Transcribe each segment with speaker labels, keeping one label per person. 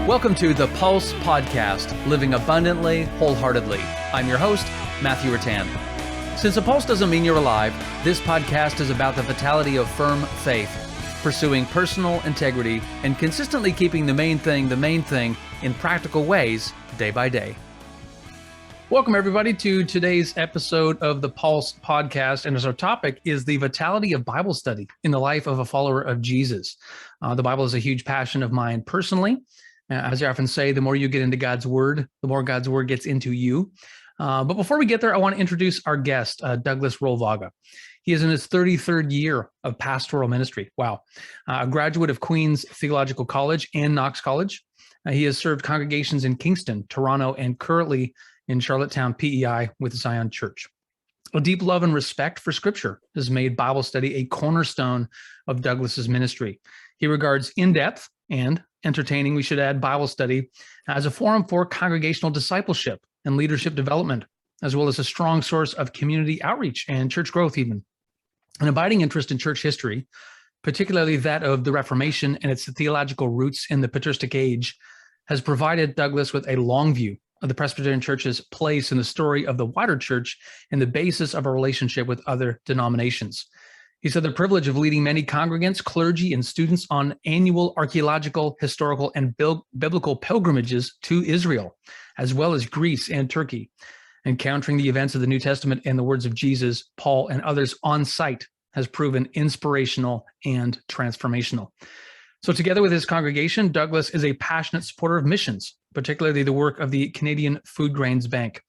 Speaker 1: Welcome to the Pulse Podcast, Living Abundantly, Wholeheartedly. I'm your host, Matthew Rattan. Since the Pulse doesn't mean you're alive, this podcast is about the vitality of firm faith, pursuing personal integrity, and consistently keeping the main thing in practical ways, day by day. Welcome, everybody, to today's episode of the Pulse Podcast. And as our topic is the vitality of Bible study in the life of a follower of Jesus. The Bible is a huge passion of mine personally. As I often say, the more you get into God's Word, the more God's Word gets into you. But before we get there, I want to introduce our guest, Douglas Rollwage. He is in his 33rd year of pastoral ministry. Wow. A graduate of Queen's Theological College and Knox College. He has served congregations in Kingston, Toronto, and currently in Charlottetown, PEI with Zion Church. A deep love and respect for Scripture has made Bible study a cornerstone of Douglas's ministry. He regards in-depth and entertaining, we should add, Bible study as a forum for congregational discipleship and leadership development, as well as a strong source of community outreach and church growth even. An abiding interest in church history, particularly that of the Reformation and its theological roots in the patristic age, has provided Douglas with a long view of the Presbyterian Church's place in the story of the wider church and the basis of a relationship with other denominations. He's had the privilege of leading many congregants, clergy, and students on annual archaeological, historical, and biblical pilgrimages to Israel, as well as Greece and Turkey. Encountering the events of the New Testament and the words of Jesus, Paul, and others on site has proven inspirational and transformational. So together with his congregation, Douglas is a passionate supporter of missions, particularly the work of the Canadian Food Grains Bank.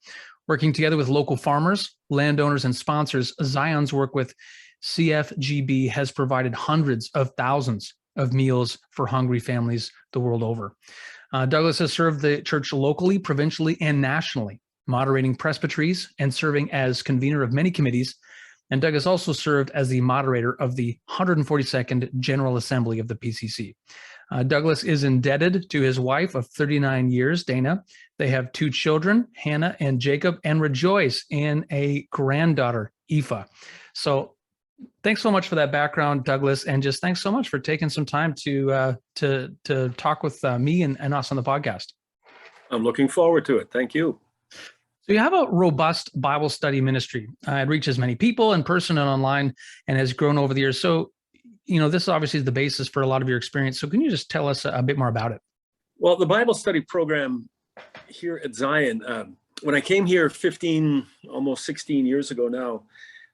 Speaker 1: Working together with local farmers, landowners, and sponsors, Zion's work with CFGB has provided hundreds of thousands of meals for hungry families the world over. Douglas has served the church locally, provincially, and nationally, moderating presbyteries and serving as convener of many committees. And Doug has also served as the moderator of the 142nd General Assembly of the PCC. Douglas is indebted to his wife of 39 years, Dana. They have two children, Hannah and Jacob, and rejoice in a granddaughter, Aoife. So thanks so much for that background, Douglas, and just thanks so much for taking some time to talk with me and us on the podcast.
Speaker 2: I'm looking forward to it. Thank you.
Speaker 1: So you have a robust Bible study ministry. It reaches many people in person and online and has grown over the years. So, this obviously is the basis for a lot of your experience. So can you just tell us a bit more about it?
Speaker 2: Well, the Bible study program here at Zion, when I came here 15, almost 16 years ago now,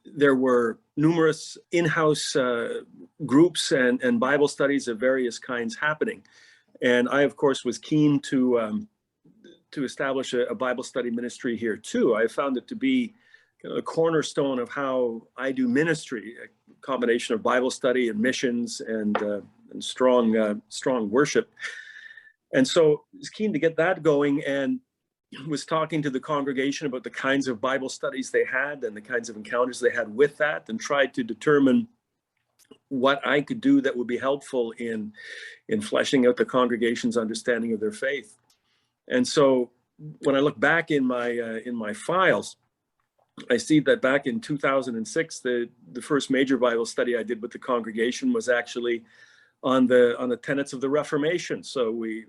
Speaker 2: there were numerous in-house groups and Bible studies of various kinds happening. And I, of course, was keen to establish a Bible study ministry here too. I found it to be a cornerstone of how I do ministry, a combination of Bible study and missions and strong worship. And so I was keen to get that going and was talking to the congregation about the kinds of Bible studies they had and the kinds of encounters they had with that, and tried to determine what I could do that would be helpful in fleshing out the congregation's understanding of their faith. And so when I look back in my files, I see that back in 2006, the first major Bible study I did with the congregation was actually on the tenets of the Reformation. So we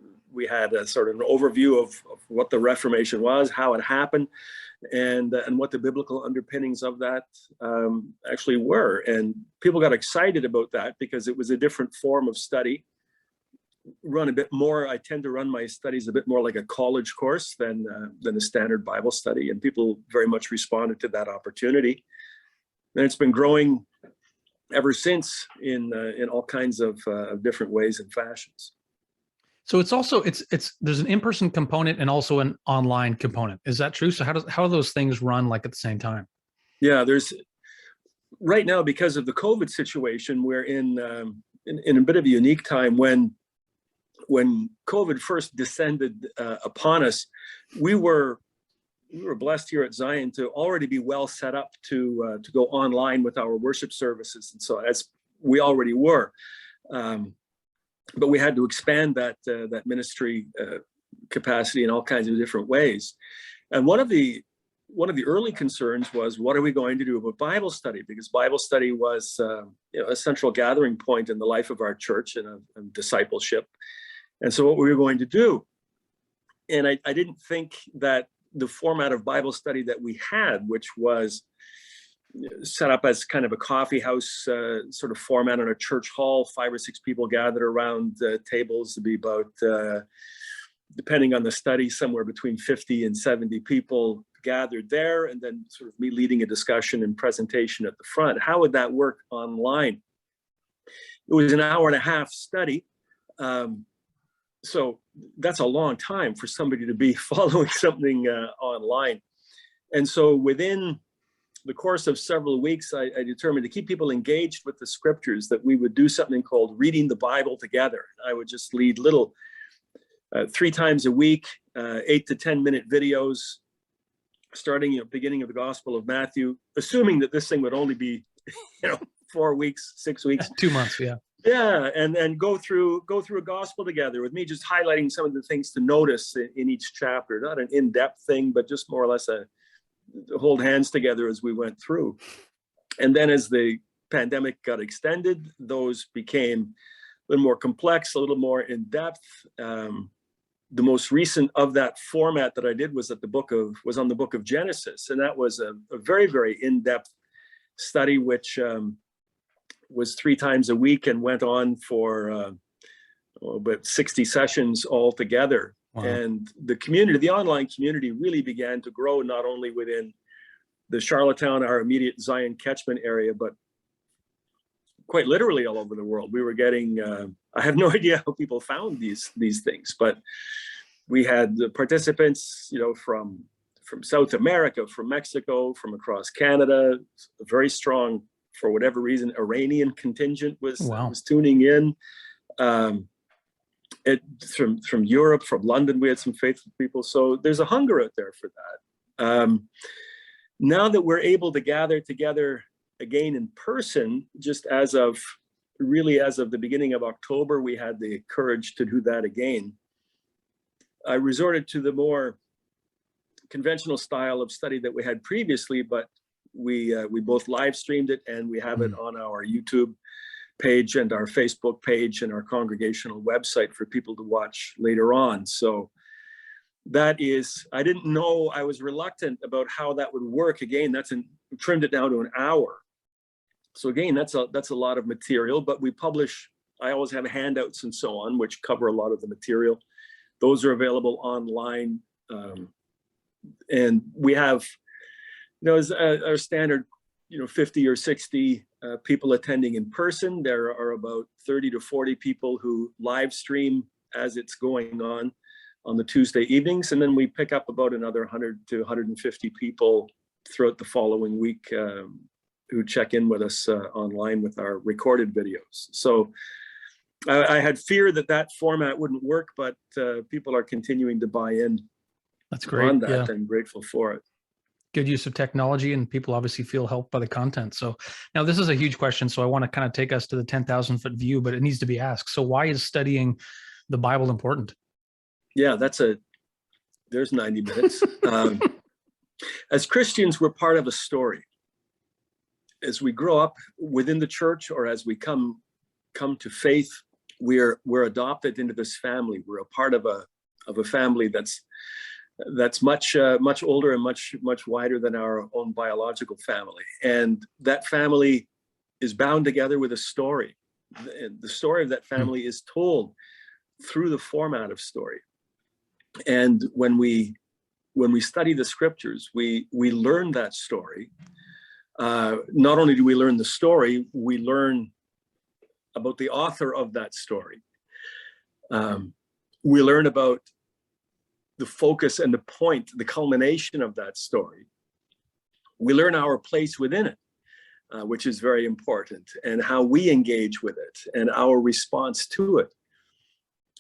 Speaker 2: had a sort of an overview of what the Reformation was, how it happened, and what the biblical underpinnings of that actually were. And people got excited about that because it was a different form of study. I tend to run my studies a bit more like a college course than a standard Bible study, and people very much responded to that opportunity. And it's been growing ever since in all kinds of different ways and fashions.
Speaker 1: So it's also there's an in-person component and also an online component. Is that true? So how do those things run like at the same time?
Speaker 2: Yeah, there's right now, because of the COVID situation, we're in a bit of a unique time when COVID first descended upon us. We were blessed here at Zion to already be well set up to go online with our worship services, and so as we already were, but we had to expand that ministry capacity in all kinds of different ways. And one of the early concerns was, what are we going to do about Bible study? Because Bible study was a central gathering point in the life of our church and of discipleship. And so what we were going to do, and I didn't think that the format of Bible study that we had, which was set up as kind of a coffee house sort of format in a church hall, 5 or 6 people gathered around tables, to be about, depending on the study, somewhere between 50 and 70 people gathered there, and then sort of me leading a discussion and presentation at the front. How would that work online? It was an hour and a half study. So that's a long time for somebody to be following something online. And so within the course of several weeks, I determined to keep people engaged with the scriptures, that we would do something called reading the Bible together. I would just lead little 3 times a week, 8 to 10 minute videos, starting at the beginning of the Gospel of Matthew, assuming that this thing would only be, 4 weeks, 6 weeks,
Speaker 1: 2 months, yeah.
Speaker 2: Yeah, and go through a gospel together with me, just highlighting some of the things to notice in each chapter. Not an in-depth thing, but just more or less hold hands together as we went through. And then as the pandemic got extended, those became a little more complex, a little more in-depth. The most recent of that format that I did was on the book of Genesis, and that was a very, very in-depth study, which was 3 times a week and went on for about 60 sessions altogether. Wow. And the community, the online community, really began to grow, not only within the Charlottetown, our immediate Zion catchment area, but quite literally all over the world. We were getting, I have no idea how people found these things, but we had the participants, from South America, from Mexico, from across Canada, a very strong, for whatever reason, Iranian contingent was tuning in. From Europe, from London, we had some faithful people. So there's a hunger out there for that. Now that we're able to gather together again in person, just as of the beginning of October, we had the courage to do that again. I resorted to the more conventional style of study that we had previously, but we both live streamed it, and we have it on our YouTube page and our Facebook page and our congregational website for people to watch later on. So that is, I didn't know, I was reluctant about how that would work. Again, trimmed it down to an hour. So again, that's a lot of material, but we publish, I always have handouts and so on, which cover a lot of the material. Those are available online. And we have, as our standard, 50 or 60 people attending in person. There are about 30 to 40 people who live stream as it's going on the Tuesday evenings. And then we pick up about another 100 to 150 people throughout the following week who check in with us online with our recorded videos. So I had fear that format wouldn't work, but people are continuing to buy in.
Speaker 1: That's great.
Speaker 2: On that,
Speaker 1: yeah.
Speaker 2: I'm grateful for it.
Speaker 1: Good use of technology, and people obviously feel helped by the content. So now this is a huge question, so I want to kind of take us to the 10,000 foot view, but it needs to be asked. So why is studying the Bible important?
Speaker 2: Yeah, there's 90 minutes. As Christians, we're part of a story. As we grow up within the church, or as we come to faith, we're adopted into this family. We're a part of a family that's much older and much wider than our own biological family. And that family is bound together with a story. The story of that family is told through the format of story. And when we study the scriptures, we learn that story. Not only do we learn the story, we learn about the author of that story. We learn about the focus and the point, the culmination of that story. We learn our place within it, which is very important, and how we engage with it and our response to it.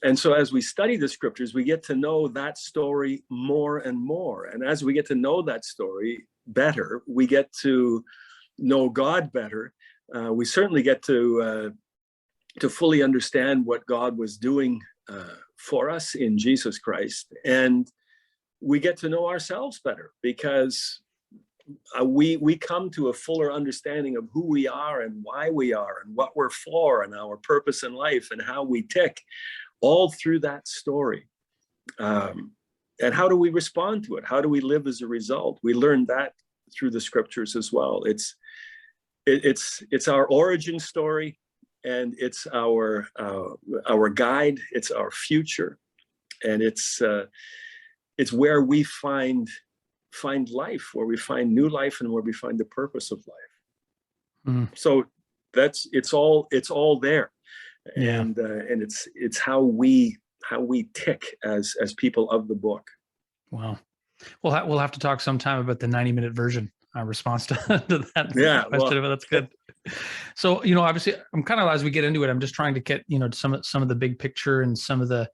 Speaker 2: And so as we study the scriptures, we get to know that story more and more. And as we get to know that story better, we get to know God better. We certainly get to fully understand what God was doing for us in Jesus Christ. And we get to know ourselves better, because we come to a fuller understanding of who we are and why we are and what we're for and our purpose in life and how we tick all through that story. And how do we respond to it? How do we live as a result? We learn that through the scriptures as well. It's our origin story, and it's our guide. It's our future, and it's where we find life, where we find new life, and where we find the purpose of life. So it's all there,
Speaker 1: Yeah.
Speaker 2: and it's how we tick as people of the book.
Speaker 1: Wow. We'll have to talk sometime about the 90-minute version response to that question,
Speaker 2: Well,
Speaker 1: but that's good. So, obviously I'm kind of, as we get into it, I'm just trying to get, some of the big picture and some of that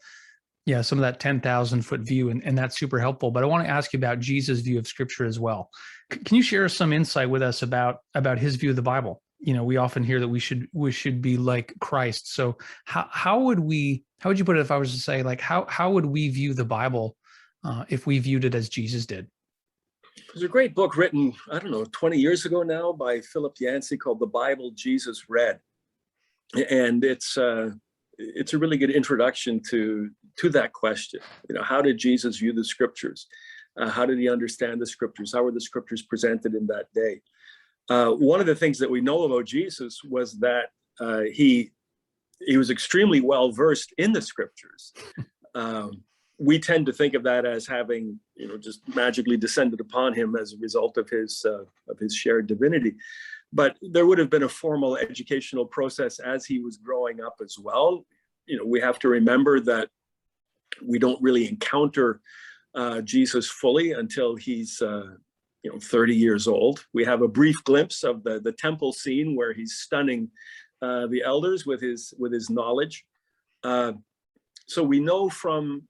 Speaker 1: 10,000 foot view. And that's super helpful. But I want to ask you about Jesus' view of scripture as well. Can you share some insight with us about his view of the Bible? We often hear that we should be like Christ. So how would you put it if I was to say, like, how would we view the Bible if we viewed it as Jesus did?
Speaker 2: There's a great book written, 20 years ago now, by Philip Yancey called The Bible Jesus Read. And it's a really good introduction to that question. How did Jesus view the scriptures? How did he understand the scriptures? How were the scriptures presented in that day? One of the things that we know about Jesus was that he was extremely well versed in the scriptures. We tend to think of that as having, just magically descended upon him as a result of his shared divinity. But there would have been a formal educational process as he was growing up as well. We have to remember that we don't really encounter Jesus fully until he's 30 years old. We have a brief glimpse of the temple scene where he's stunning the elders with his knowledge. So we know from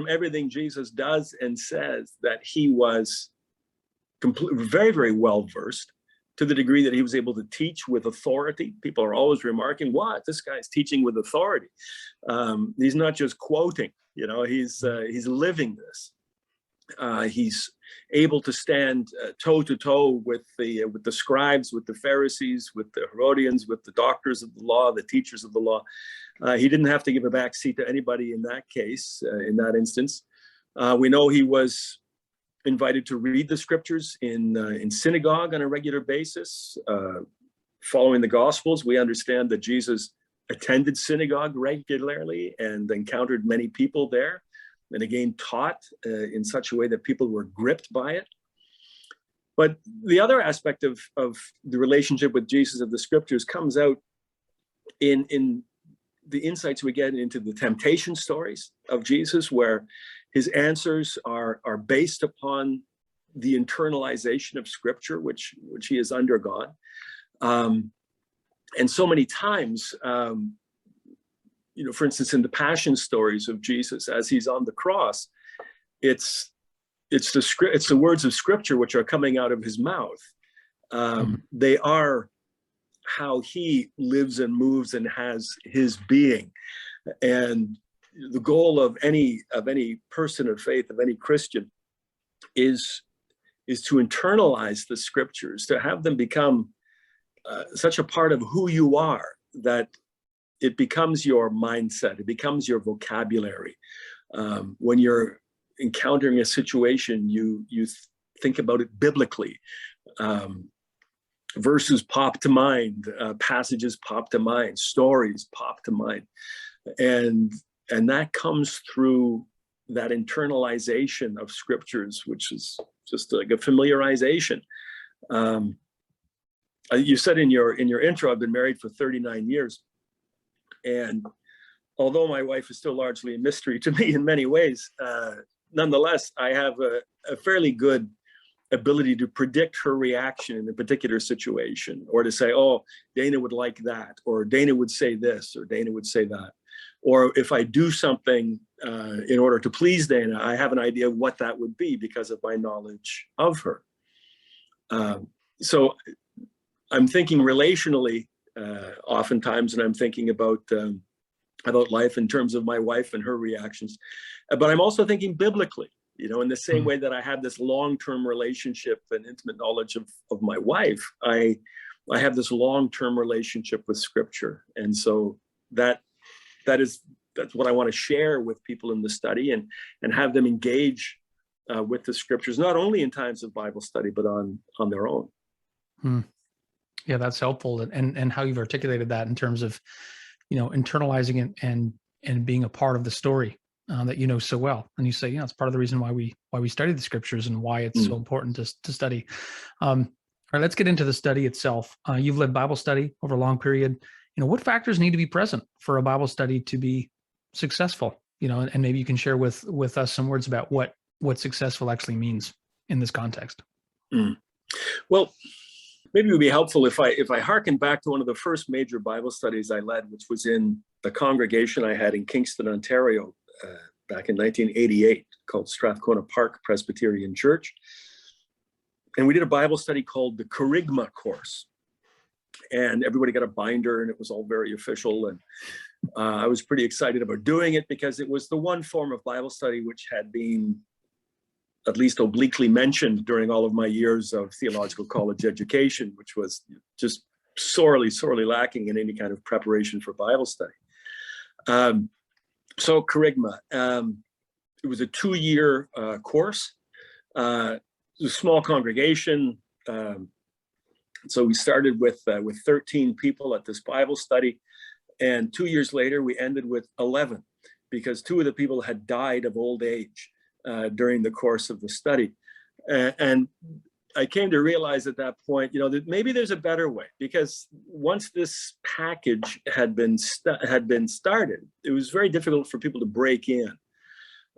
Speaker 2: everything Jesus does and says that he was very, very well versed, to the degree that he was able to teach with authority. People are always remarking, "What? This guy's teaching with authority." He's not just quoting, he's living this. He's able to stand toe to toe with the scribes, with the Pharisees, with the Herodians, with the doctors of the law, the teachers of the law. He didn't have to give a back seat to anybody in that case, in that instance. We know he was invited to read the scriptures in synagogue on a regular basis. Following the Gospels, we understand that Jesus attended synagogue regularly and encountered many people there, and again taught in such a way that people were gripped by it. But the other aspect of the relationship with Jesus of the scriptures comes out in the insights we get into the temptation stories of Jesus, where his answers are based upon the internalization of scripture, which he has undergone. And so many times, for instance, in the passion stories of Jesus, as he's on the cross, it's the words of scripture which are coming out of his mouth. They are how he lives and moves and has his being. And the goal of any person of faith, of any Christian, is to internalize the scriptures, to have them become such a part of who you are that it becomes your mindset, it becomes your vocabulary. When you're encountering a situation, you think about it biblically. Verses pop to mind, passages pop to mind, stories pop to mind, and that comes through that internalization of scriptures, which is just like a familiarization. You said in your intro, I've been married for 39 years, and although my wife is still largely a mystery to me in many ways, nonetheless, I have a fairly good ability to predict her reaction in a particular situation, or to say, "Oh, Dana would like that," or "Dana would say this," or "Dana would say that." Or if I do something in order to please Dana, I have an idea of what that would be because of my knowledge of her. So I'm thinking relationally oftentimes, and I'm thinking about life in terms of my wife and her reactions. But I'm also thinking biblically, in the same way that I have this long-term relationship and intimate knowledge of my wife, I have this long-term relationship with scripture. And so that is that's what I want to share with people in the study, and have them engage with the scriptures, not only in times of Bible study, but on their own.
Speaker 1: Yeah, that's helpful. And how you've articulated that in terms of, internalizing it and being a part of the story that you know so well. And you say, it's part of the reason why we study the scriptures and why it's so important to study. All right, let's get into the study itself. You've led Bible study over a long period. What factors need to be present for a Bible study to be successful? And maybe you can share with us some words about what successful actually means in this context.
Speaker 2: Well, maybe it would be helpful if I hearken back to one of the first major Bible studies I led, which was in the congregation I had in Kingston, Ontario, back in 1988, called Strathcona Park Presbyterian Church. And we did a Bible study called the Kerygma course. And everybody got a binder, and it was all very official. And I was pretty excited about doing it because it was the one form of Bible study which had been at least obliquely mentioned during all of my years of theological college education, which was just sorely lacking in any kind of preparation for Bible study. So Kerygma, it was a 2-year course. It was a small congregation. So we started with 13 people at this Bible study. And 2 years later, we ended with 11 because 2 of the people had died of old age during the course of the study. And I came to realize at that point, that maybe there's a better way, because once this package had been started, it was very difficult for people to break in.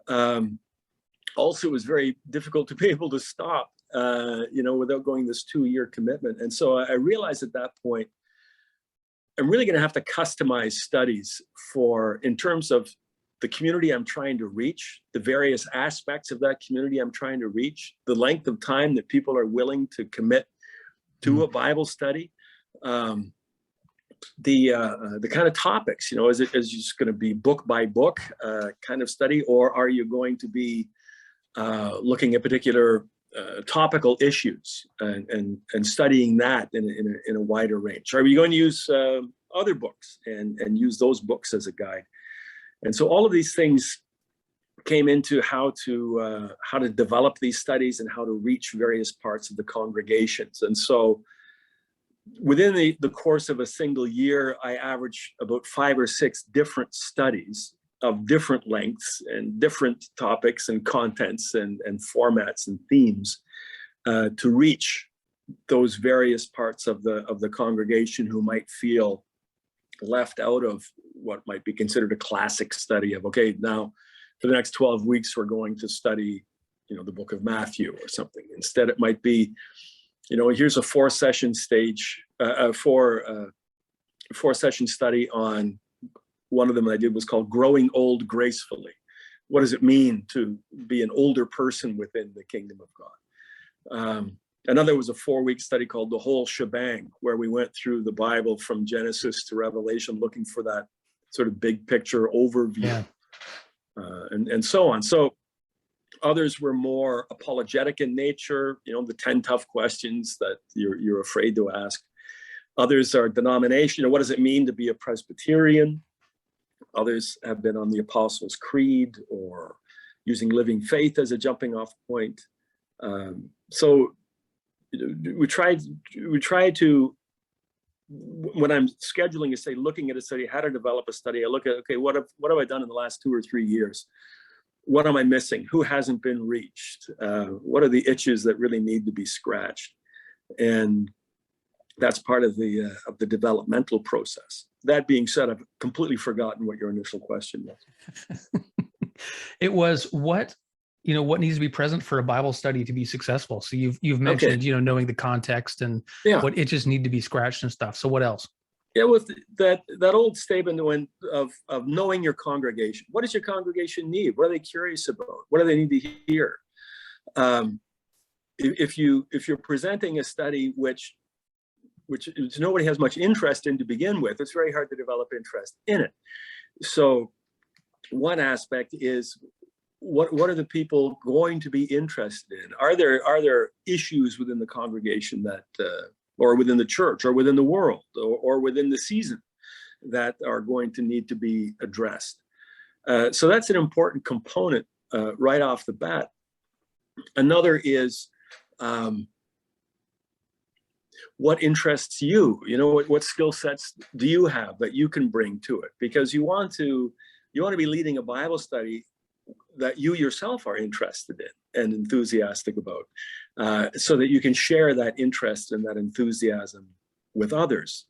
Speaker 2: Also, it was very difficult to be able to stop, without going this 2-year commitment. And so I realized at that point, I'm really going to have to customize studies in terms of the community I'm trying to reach, the various aspects of that community I'm trying to reach, the length of time that people are willing to commit to a Bible study, the kind of topics, is it just going to be book by book kind of study, or are you going to be looking at particular topical issues and studying that in a wider range? Are we going to use other books and use those books as a guide? And so all of these things came into how to develop these studies and how to reach various parts of the congregations. And so within the course of a single year, I averaged about 5 or 6 different studies of different lengths and different topics and contents and formats and themes to reach those various parts of the congregation who might feel left out of what might be considered a classic study of, okay, now for the next 12 weeks, we're going to study, the book of Matthew or something. Instead, it might be, here's a 4-session study on, one of them I did was called Growing Old Gracefully. What does it mean to be an older person within the kingdom of God? Another was a 4-week study called The Whole Shebang, where we went through the Bible from Genesis to Revelation, looking for that sort of big picture overview, and so on. So others were more apologetic in nature, the 10 tough questions that you're afraid to ask. Others are denomination, what does it mean to be a Presbyterian? Others have been on the Apostles' Creed or using living faith as a jumping off point. So we try to, when I'm scheduling a study, looking at a study, how to develop a study, I look at, okay, what have I done in the last 2 or 3 years? What am I missing? Who hasn't been reached? What are the itches that really need to be scratched? And that's part of the developmental process. That being said, I've completely forgotten what your initial question was.
Speaker 1: It was what needs to be present for a Bible study to be successful. So you've mentioned, knowing the context and what itches need to be scratched and stuff. So what else?
Speaker 2: Yeah, with that old statement of knowing your congregation. What does your congregation need? What are they curious about? What do they need to hear? If you're presenting a study which nobody has much interest in to begin with, it's very hard to develop interest in it. So one aspect is, what are the people going to be interested in? Are there issues within the congregation that, or within the church, or within the world, or within the season that are going to need to be addressed? So that's an important component right off the bat. Another is what interests you. What skill sets do you have that you can bring to it? Because you want to be leading a Bible study that you yourself are interested in and enthusiastic about, so that you can share that interest and that enthusiasm with others.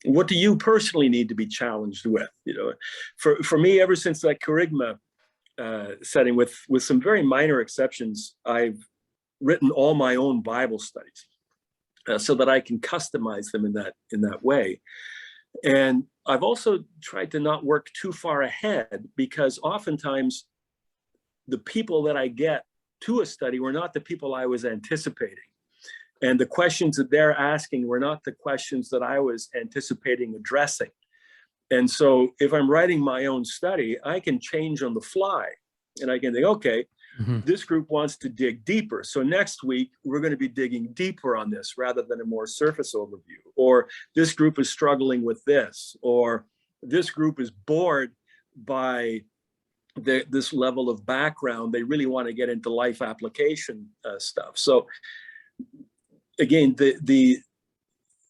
Speaker 2: What do you personally need to be challenged with? For me, ever since that Kerygma setting, with some very minor exceptions, I've written all my own Bible studies, so that I can customize them in that way. And I've also tried to not work too far ahead, because oftentimes the people that I get to a study were not the people I was anticipating. And the questions that they're asking were not the questions that I was anticipating addressing. And so if I'm writing my own study, I can change on the fly. And I can think, okay, this group wants to dig deeper. So next week, we're going to be digging deeper on this rather than a more surface overview. Or this group is struggling with this. Or this group is bored by this level of background. They really want to get into life application stuff. So again, the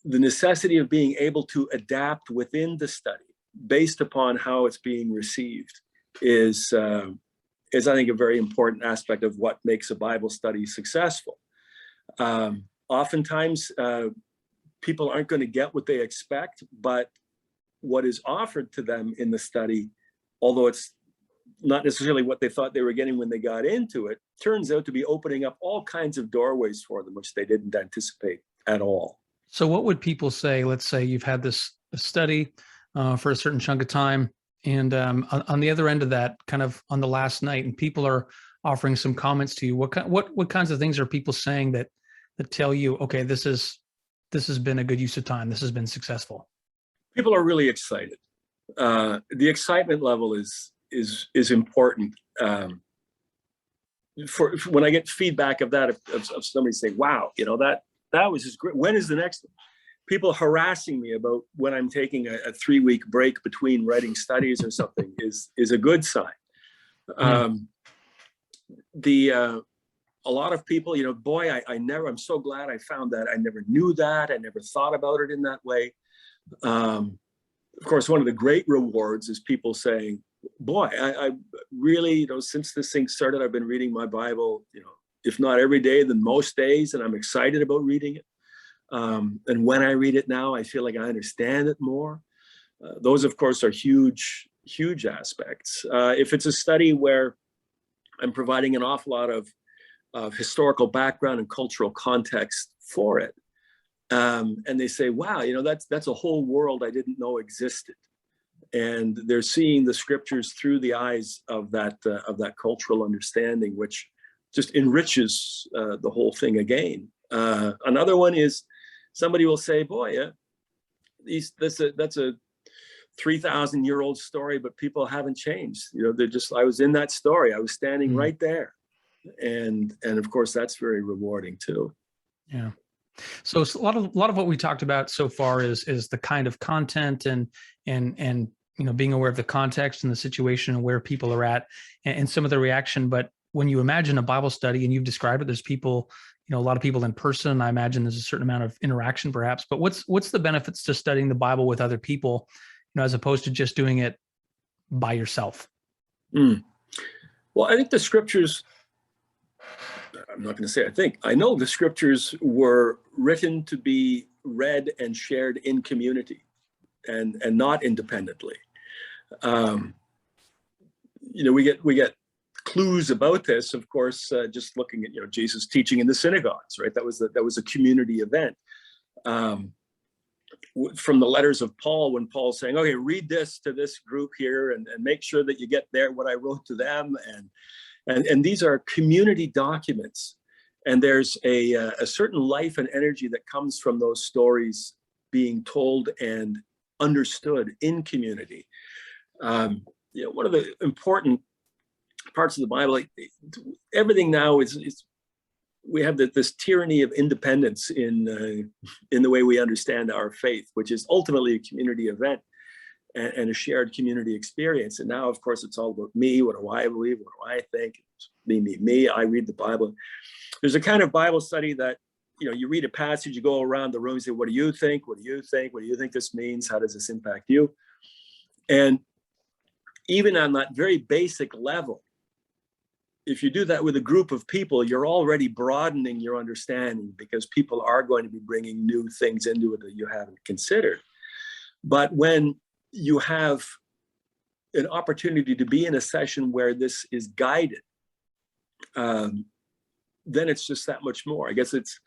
Speaker 2: necessity of being able to adapt within the study based upon how it's being received is I think a very important aspect of what makes a Bible study successful. Oftentimes, people aren't going to get what they expect, but what is offered to them in the study, although it's not necessarily what they thought they were getting when they got into it, turns out to be opening up all kinds of doorways for them, which they didn't anticipate at all.
Speaker 1: So what would people say? Let's say you've had this study for a certain chunk of time, and on the other end of that, kind of on the last night, and people are offering some comments to you. What kinds of things are people saying that tell you, okay, this has been a good use of time, this has been successful?
Speaker 2: People are really excited. The excitement level is important. For when I get feedback of that, of somebody saying, "Wow, that was just great. When is the next one?" People harassing me about when I'm taking a 3-week break between writing studies or something is a good sign. A lot of people, boy, I'm so glad I found that. I never knew that. I never thought about it in that way. Of course, one of the great rewards is people saying, boy, I really, since this thing started, I've been reading my Bible, if not every day, then most days, and I'm excited about reading it. And when I read it now, I feel like I understand it more. Those, of course, are huge, huge aspects. If it's a study where I'm providing an awful lot of historical background and cultural context for it, and they say, wow, that's a whole world I didn't know existed. And they're seeing the scriptures through the eyes of that cultural understanding, which just enriches the whole thing again. Another one is somebody will say, boy, that's a 3,000-year-old story, but people haven't changed. I was in that story. I was standing right there. And of course, that's very rewarding too.
Speaker 1: Yeah. So a lot of what we talked about so far is the kind of content and being aware of the context and the situation and where people are at and some of the reaction. But when you imagine a Bible study, and you've described it, there's people, a lot of people in person. I imagine there's a certain amount of interaction perhaps, but what's the benefits to studying the Bible with other people, as opposed to just doing it by yourself?
Speaker 2: Well, I think the scriptures, I'm not going to say I think, I know the scriptures were written to be read and shared in community and not independently. We get clues about this, of course, just looking at Jesus teaching in the synagogues, right? That was a community event. From the letters of Paul, when Paul's saying, okay, read this to this group here and make sure that you get there what I wrote to them, and these are community documents, and there's a certain life and energy that comes from those stories being told and understood in community. One of the important parts of the Bible, everything now is we have this tyranny of independence in the way we understand our faith, which is ultimately a community event. and a shared community experience. And now, of course, it's all about me. What do I believe? What do I think? It's me. I read the Bible. There's a kind of Bible study that, you read a passage, you go around the room, you say, what do you think? What do you think? What do you think this means? How does this impact you? And even on that very basic level, if you do that with a group of people, you're already broadening your understanding, because people are going to be bringing new things into it that you haven't considered. But when you have an opportunity to be in a session where this is guided, then it's just that much more. I guess it's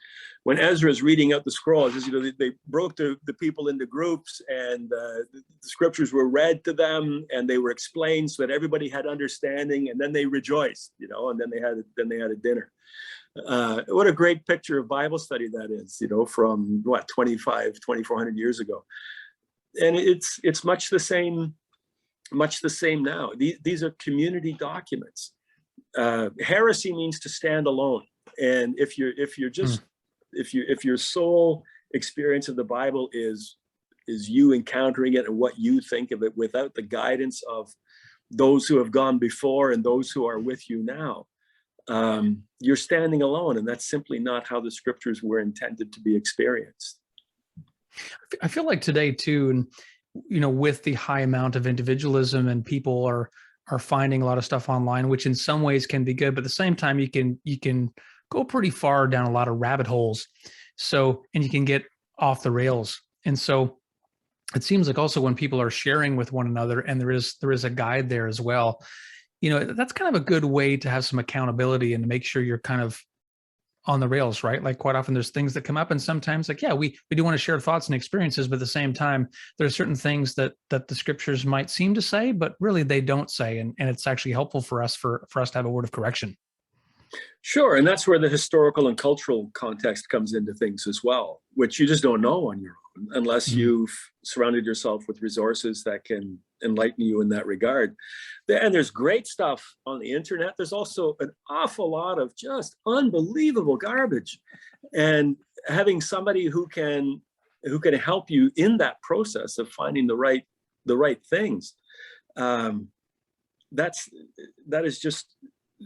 Speaker 2: when Ezra is reading out the scrolls, they broke the people into groups, and the scriptures were read to them, and they were explained so that everybody had understanding, and then they rejoiced, and then they had a dinner. What a great picture of Bible study that is, from 2,400 years ago. And it's much the same now. These are community documents. Heresy means to stand alone. And if your sole experience of the Bible is you encountering it and what you think of it without the guidance of those who have gone before and those who are with you now, you're standing alone, and that's simply not how the scriptures were intended to be experienced.
Speaker 1: I feel like today too, and with the high amount of individualism, and people are finding a lot of stuff online, which in some ways can be good, but at the same time, you can go pretty far down a lot of rabbit holes. So, and you can get off the rails. And so it seems like also when people are sharing with one another, and there is a guide there as well, that's kind of a good way to have some accountability and to make sure you're kind of on the rails, right? Like quite often there's things that come up, and sometimes we do want to share thoughts and experiences, but at the same time, there are certain things that the scriptures might seem to say, but really they don't say. And it's actually helpful for us to have a word of correction.
Speaker 2: Sure. And that's where the historical and cultural context comes into things as well, which you just don't know on your own unless you've surrounded yourself with resources that can enlighten you in that regard. And there's great stuff on the internet. There's also an awful lot of just unbelievable garbage. And having somebody who can help you in that process of finding the right things, that is just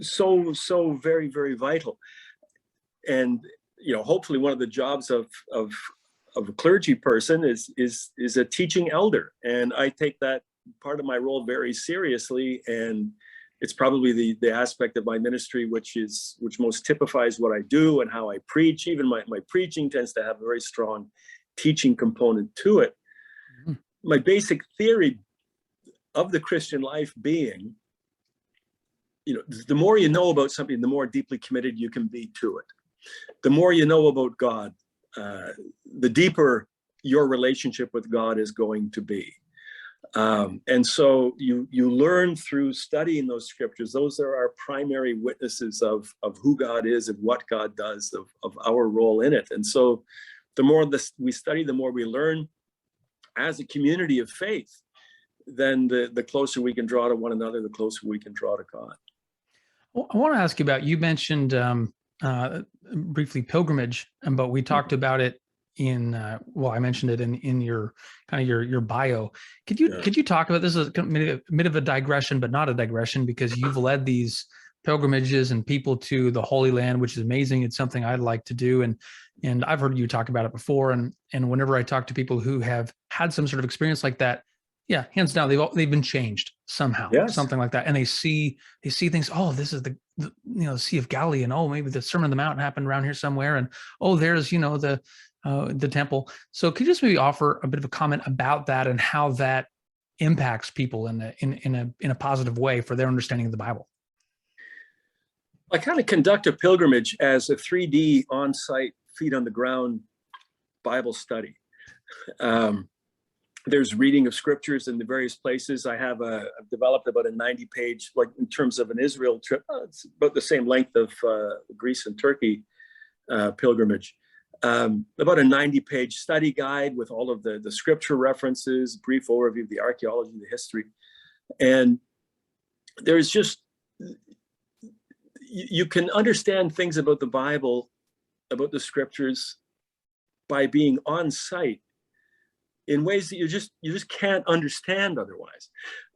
Speaker 2: so very, very vital. And hopefully one of the jobs of a clergy person is a teaching elder, and I take that part of my role very seriously. And it's probably the aspect of my ministry which most typifies what I do and how I preach. Even my preaching tends to have a very strong teaching component to it. My basic theory of the Christian life being, the more you know about something, the more deeply committed you can be to it. The more you know about God, the deeper your relationship with God is going to be. And so you learn through studying those scriptures. Those are our primary witnesses of who God is and what God does, of our role in it. And so the more we study, the more we learn as a community of faith, then the closer we can draw to one another, the closer we can draw to God.
Speaker 1: Well, I want to ask you about, you mentioned briefly pilgrimage, but we talked about it I mentioned it in your kind of your bio. Could you talk about this? Is a bit of a digression, but not a digression, because you've led these pilgrimages and people to the Holy Land, which is amazing. It's something I'd like to do. And I've heard you talk about it before. And whenever I talk to people who have had some sort of experience like that, yeah, hands down, they've been changed somehow, something like that. And they see things. Oh, this is the Sea of Galilee, and oh, maybe the Sermon on the Mount happened around here somewhere. And oh, there's the temple. So could you just maybe offer a bit of a comment about that and how that impacts people in a positive way for their understanding of the Bible?
Speaker 2: I kind of conduct a pilgrimage as a 3D on-site, feet on the ground Bible study. There's reading of scriptures in the various places. I've developed about a 90-page, like in terms of an Israel trip, it's about the same length of Greece and Turkey pilgrimage. About a 90-page study guide with all of the scripture references, brief overview of the archaeology, the history. And there's just, you can understand things about the Bible, about the scriptures, by being on site in ways that you just can't understand otherwise,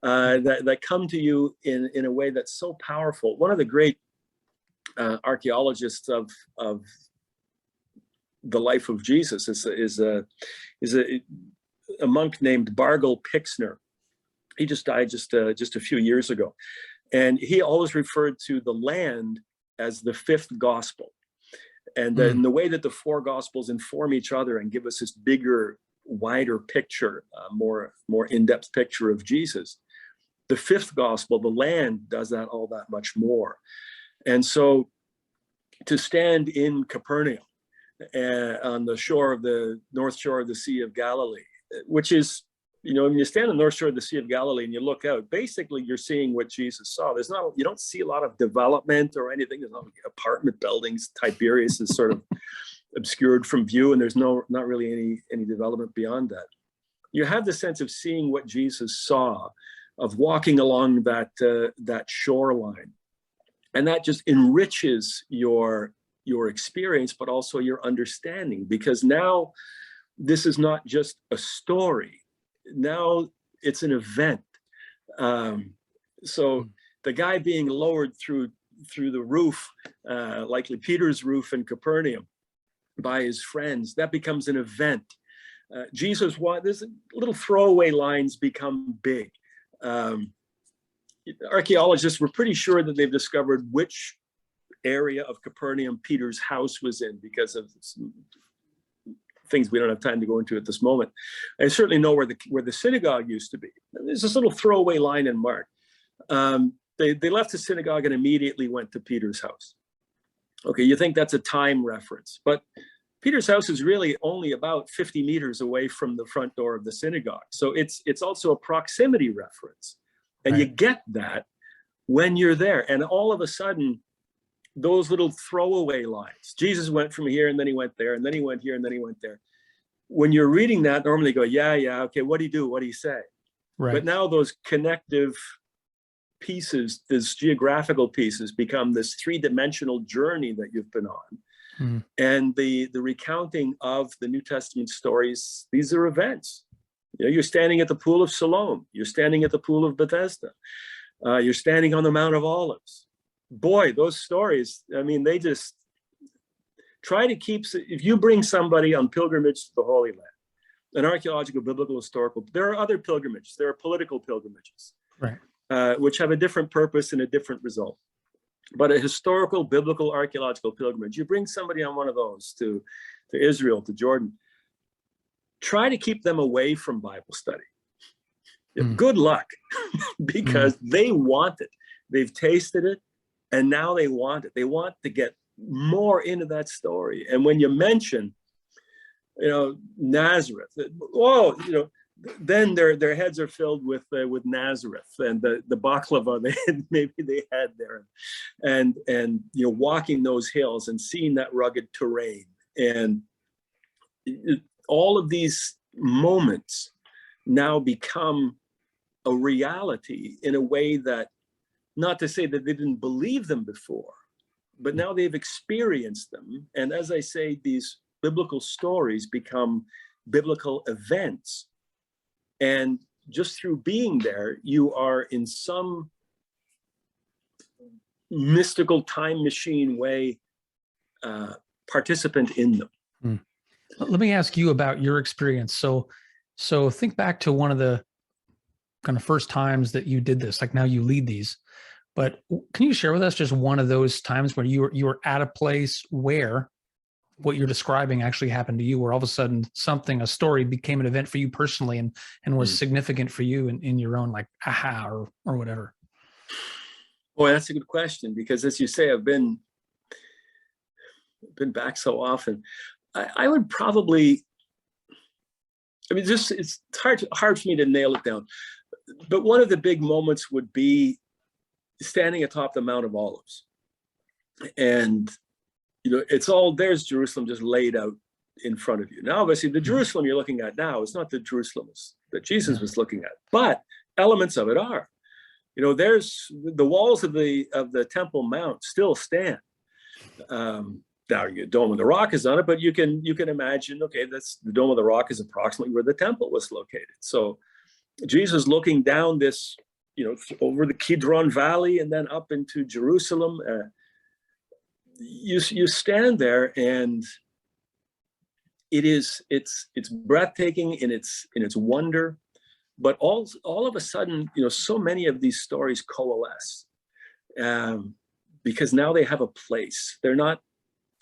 Speaker 2: that come to you in a way that's so powerful. One of the great archaeologists of the life of Jesus is a monk named Bargel Pixner. He just died just a few years ago, and he always referred to the land as the fifth gospel. And then the way that the four gospels inform each other and give us this bigger, wider picture, more in-depth picture of Jesus, the fifth gospel, the land, does that all that much more. And so to stand in Capernaum on the north shore of the Sea of Galilee, which is, when you stand on the north shore of the Sea of Galilee and you look out, basically you're seeing what Jesus saw. You don't see a lot of development or anything. There's no apartment buildings. Tiberias is sort of obscured from view, and there's not really any development beyond that. You have the sense of seeing what Jesus saw, of walking along that shoreline, and that just enriches your experience, but also your understanding, because now this is not just a story. Now it's an event. So the guy being lowered through the roof, likely Peter's roof in Capernaum, by his friends, that becomes an event. Jesus, there's little throwaway lines become big. Archaeologists were pretty sure that they've discovered which area of Capernaum Peter's house was in, because of things we don't have time to go into at this moment. I certainly know where the synagogue used to be. There's this little throwaway line in Mark. They left the synagogue and immediately went to Peter's house. Okay, you think that's a time reference, but Peter's house is really only about 50 meters away from the front door of the synagogue. So it's also a proximity reference. And right. You get that when you're there. And all of a sudden, those little throwaway lines, Jesus went from here and then he went there, and then he went here and then he went there. When you're reading that, normally you go, yeah, okay, what do you do? What do you say? Right. But now those connective pieces, these geographical pieces, become this three-dimensional journey that you've been on. And the recounting of the New Testament stories, these are events. You're standing at the pool of Siloam. You're standing at the pool of Bethesda. You're standing on the Mount of Olives. Boy, those stories, they just try to keep, if you bring somebody on pilgrimage to the Holy Land, an archaeological, biblical, historical, there are other pilgrimages. There are political pilgrimages, right, which have a different purpose and a different result. But a historical, biblical, archaeological pilgrimage, you bring somebody on one of those to Israel, to Jordan, try to keep them away from Bible study. Good luck, because they want it. They've tasted it, and now they want it. They want to get more into that story. And when you mention, Nazareth, then their heads are filled with Nazareth and the baklava maybe they had there, and walking those hills and seeing that rugged terrain, and all of these moments now become a reality in a way that, not to say that they didn't believe them before, but now they've experienced them. And as I say, these biblical stories become biblical events. And just through being there, you are in some mystical time machine way participant in them.
Speaker 1: Let me ask you about your experience. So think back to one of the kind of first times that you did this, like now you lead these, but can you share with us just one of those times where you were at a place where what you're describing actually happened to you, where all of a sudden a story became an event for you personally and was significant for you in your own, like, aha, or whatever?
Speaker 2: Boy, that's a good question, because as you say, I've been back so often. I would probably, it's hard for me to nail it down, but one of the big moments would be standing atop the Mount of Olives. And there's Jerusalem just laid out in front of you. Now, obviously, the Jerusalem you're looking at now is not the Jerusalem that Jesus was looking at, but elements of it are. There's the walls of the Temple Mount still stand. now your Dome of the Rock is on it, but you can imagine, okay, that's the Dome of the Rock is approximately where the temple was located. So Jesus looking down this, over the Kidron Valley and then up into Jerusalem. You stand there, and it's breathtaking in its wonder, but all of a sudden, so many of these stories coalesce, because now they have a place. They're not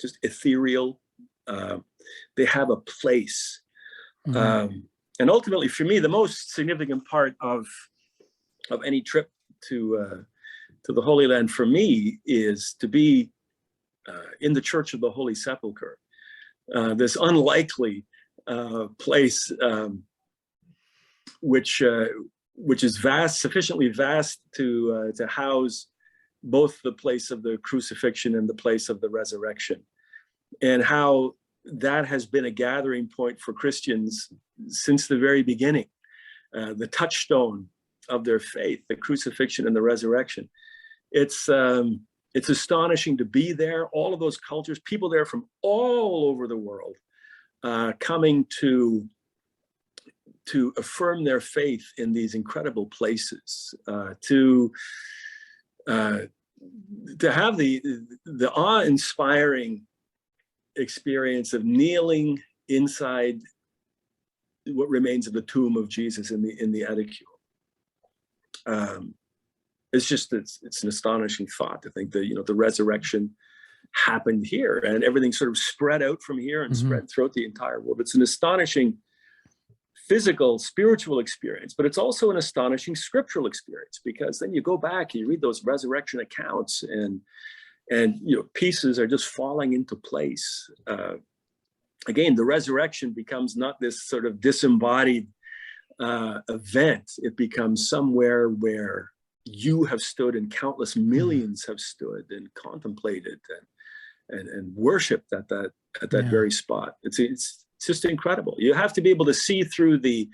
Speaker 2: just ethereal. They have a place. Mm-hmm. And ultimately, for me, the most significant part of any trip to the Holy Land for me is to be in the Church of the Holy Sepulchre, this unlikely place, which is vast, sufficiently vast to house both the place of the crucifixion and the place of the resurrection, and how that has been a gathering point for Christians since the very beginning, the touchstone of their faith, the crucifixion and the resurrection. It's astonishing to be there. All of those cultures, people there from all over the world, coming to affirm their faith in these incredible places, to have the awe-inspiring experience of kneeling inside what remains of the tomb of Jesus in the Aedicule. It's an astonishing thought to think that the resurrection happened here, and everything sort of spread out from here and spread throughout the entire world. It's an astonishing physical, spiritual experience, but it's also an astonishing scriptural experience, because then you go back and you read those resurrection accounts, and pieces are just falling into place. Again, the resurrection becomes not this sort of disembodied event. It becomes somewhere where you have stood and countless millions have stood and contemplated and worshipped at that very spot. It's just incredible. You have to be able to see through the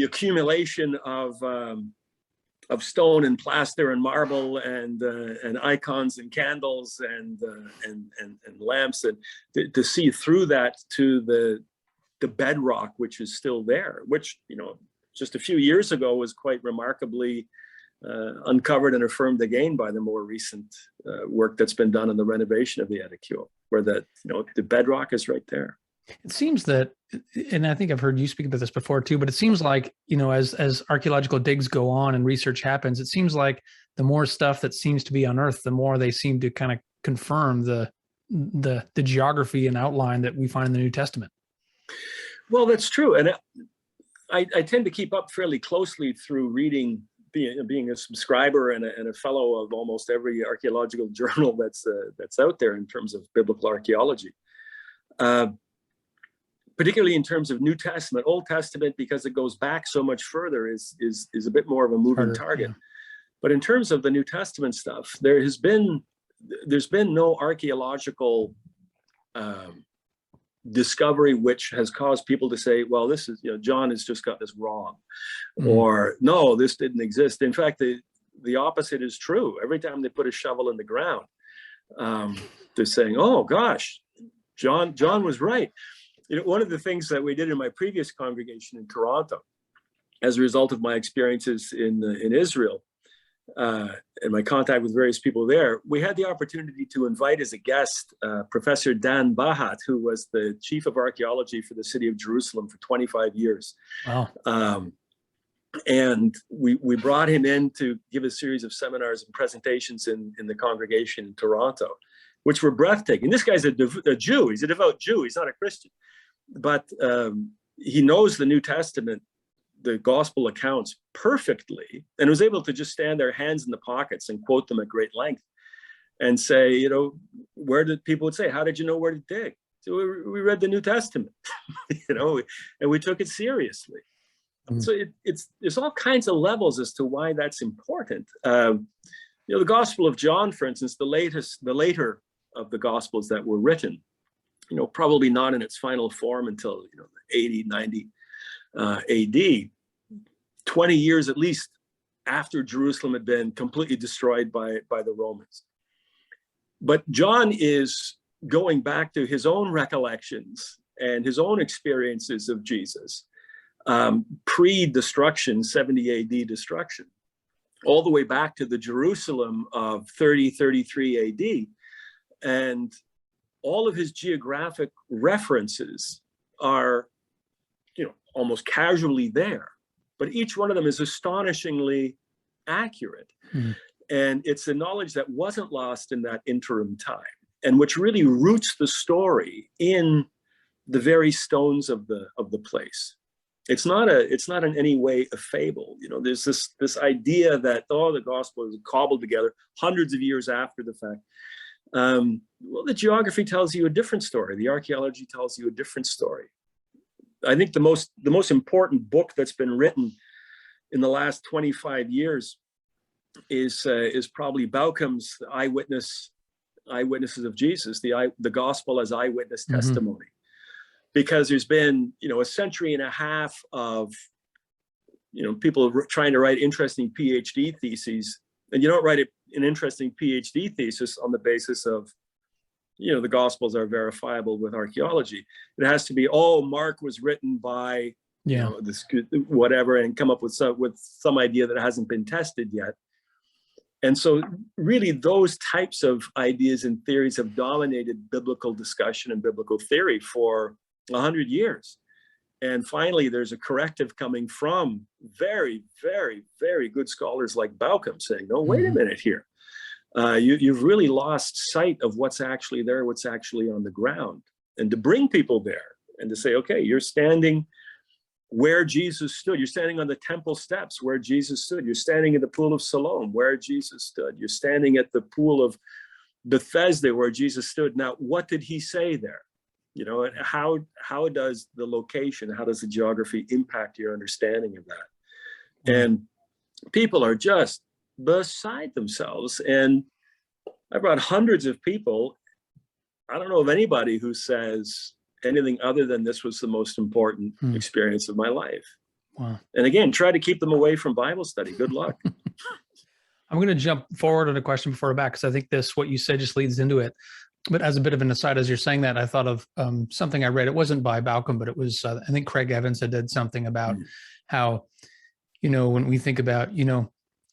Speaker 2: accumulation of stone and plaster and marble and icons and candles and lamps, and to see through that to the bedrock, which is still there, which just a few years ago was quite remarkably uncovered and affirmed again by the more recent work that's been done on the renovation of the Aedicule, where the bedrock is right there.
Speaker 1: It seems that, and I think I've heard you speak about this before too, but it seems like, as archaeological digs go on and research happens, it seems like the more stuff that seems to be unearthed, the more they seem to kind of confirm the geography and outline that we find in the New Testament.
Speaker 2: Well, that's true. And I tend to keep up fairly closely through reading, being a subscriber and a fellow of almost every archaeological journal that's out there in terms of biblical archaeology. Particularly in terms of New Testament. Old Testament, because it goes back so much further, is a bit more of a moving target. Yeah. But in terms of the New Testament stuff, there's been no archaeological discovery which has caused people to say, well, this is, John has just got this wrong, or no, this didn't exist. In fact, the opposite is true. Every time they put a shovel in the ground, they're saying, oh gosh, John was right. One of the things that we did in my previous congregation in Toronto, as a result of my experiences in Israel and my contact with various people there, we had the opportunity to invite as a guest Professor Dan Bahat, who was the chief of archaeology for the city of Jerusalem for 25 years. Wow. And we brought him in to give a series of seminars and presentations in the congregation in Toronto, which were breathtaking. This guy's a Jew. He's a devout Jew. He's not a Christian. But he knows the New Testament, the gospel accounts perfectly, and was able to just stand there, hands in the pockets, and quote them at great length and say, where did people would say, how did you know where to dig? So we read the New Testament, and we took it seriously. So there's all kinds of levels as to why that's important. The Gospel of John, for instance, the later of the Gospels that were written, probably not in its final form until 80, 90 AD, 20 years at least after Jerusalem had been completely destroyed by the Romans. But John is going back to his own recollections and his own experiences of Jesus, pre-destruction, 70 AD destruction, all the way back to the Jerusalem of 33 AD. And all of his geographic references are, almost casually there, but each one of them is astonishingly accurate. And it's the knowledge that wasn't lost in that interim time, and which really roots the story in the very stones of the place. It's not in any way a fable. There's this idea that, the gospel is cobbled together hundreds of years after the fact. Well, the geography tells you a different story. The archaeology tells you a different story. I think the most important book that's been written in the last 25 years is probably Baucham's Eyewitnesses of Jesus, the gospel as eyewitness testimony. Because there's been, a century and a half of, people trying to write interesting PhD theses, and you don't write an interesting PhD thesis on the basis of, the gospels are verifiable with archaeology. It has to be, Mark was written by, this whatever, and come up with some idea that hasn't been tested yet. And so really those types of ideas and theories have dominated biblical discussion and biblical theory for 100 years. And finally, there's a corrective coming from very, very, very good scholars like Bauckham saying, no, wait a minute here. You've really lost sight of what's actually there, what's actually on the ground. And to bring people there and to say, okay, you're standing where Jesus stood. You're standing on the temple steps where Jesus stood. You're standing in the pool of Siloam where Jesus stood. You're standing at the pool of Bethesda where Jesus stood. Now, what did he say there? How does the location, how does the geography impact your understanding of that? And people are just beside themselves. And I brought hundreds of people. I don't know of anybody who says anything other than this was the most important experience of my life.
Speaker 1: Wow.
Speaker 2: And again, try to keep them away from Bible study. Good luck.
Speaker 1: I'm going to jump forward on a question before back, because I think what you said just leads into it. But as a bit of an aside, as you're saying that, I thought of something I read. It wasn't by Bauckham, but it was, I think Craig Evans had did something about how, when we think about,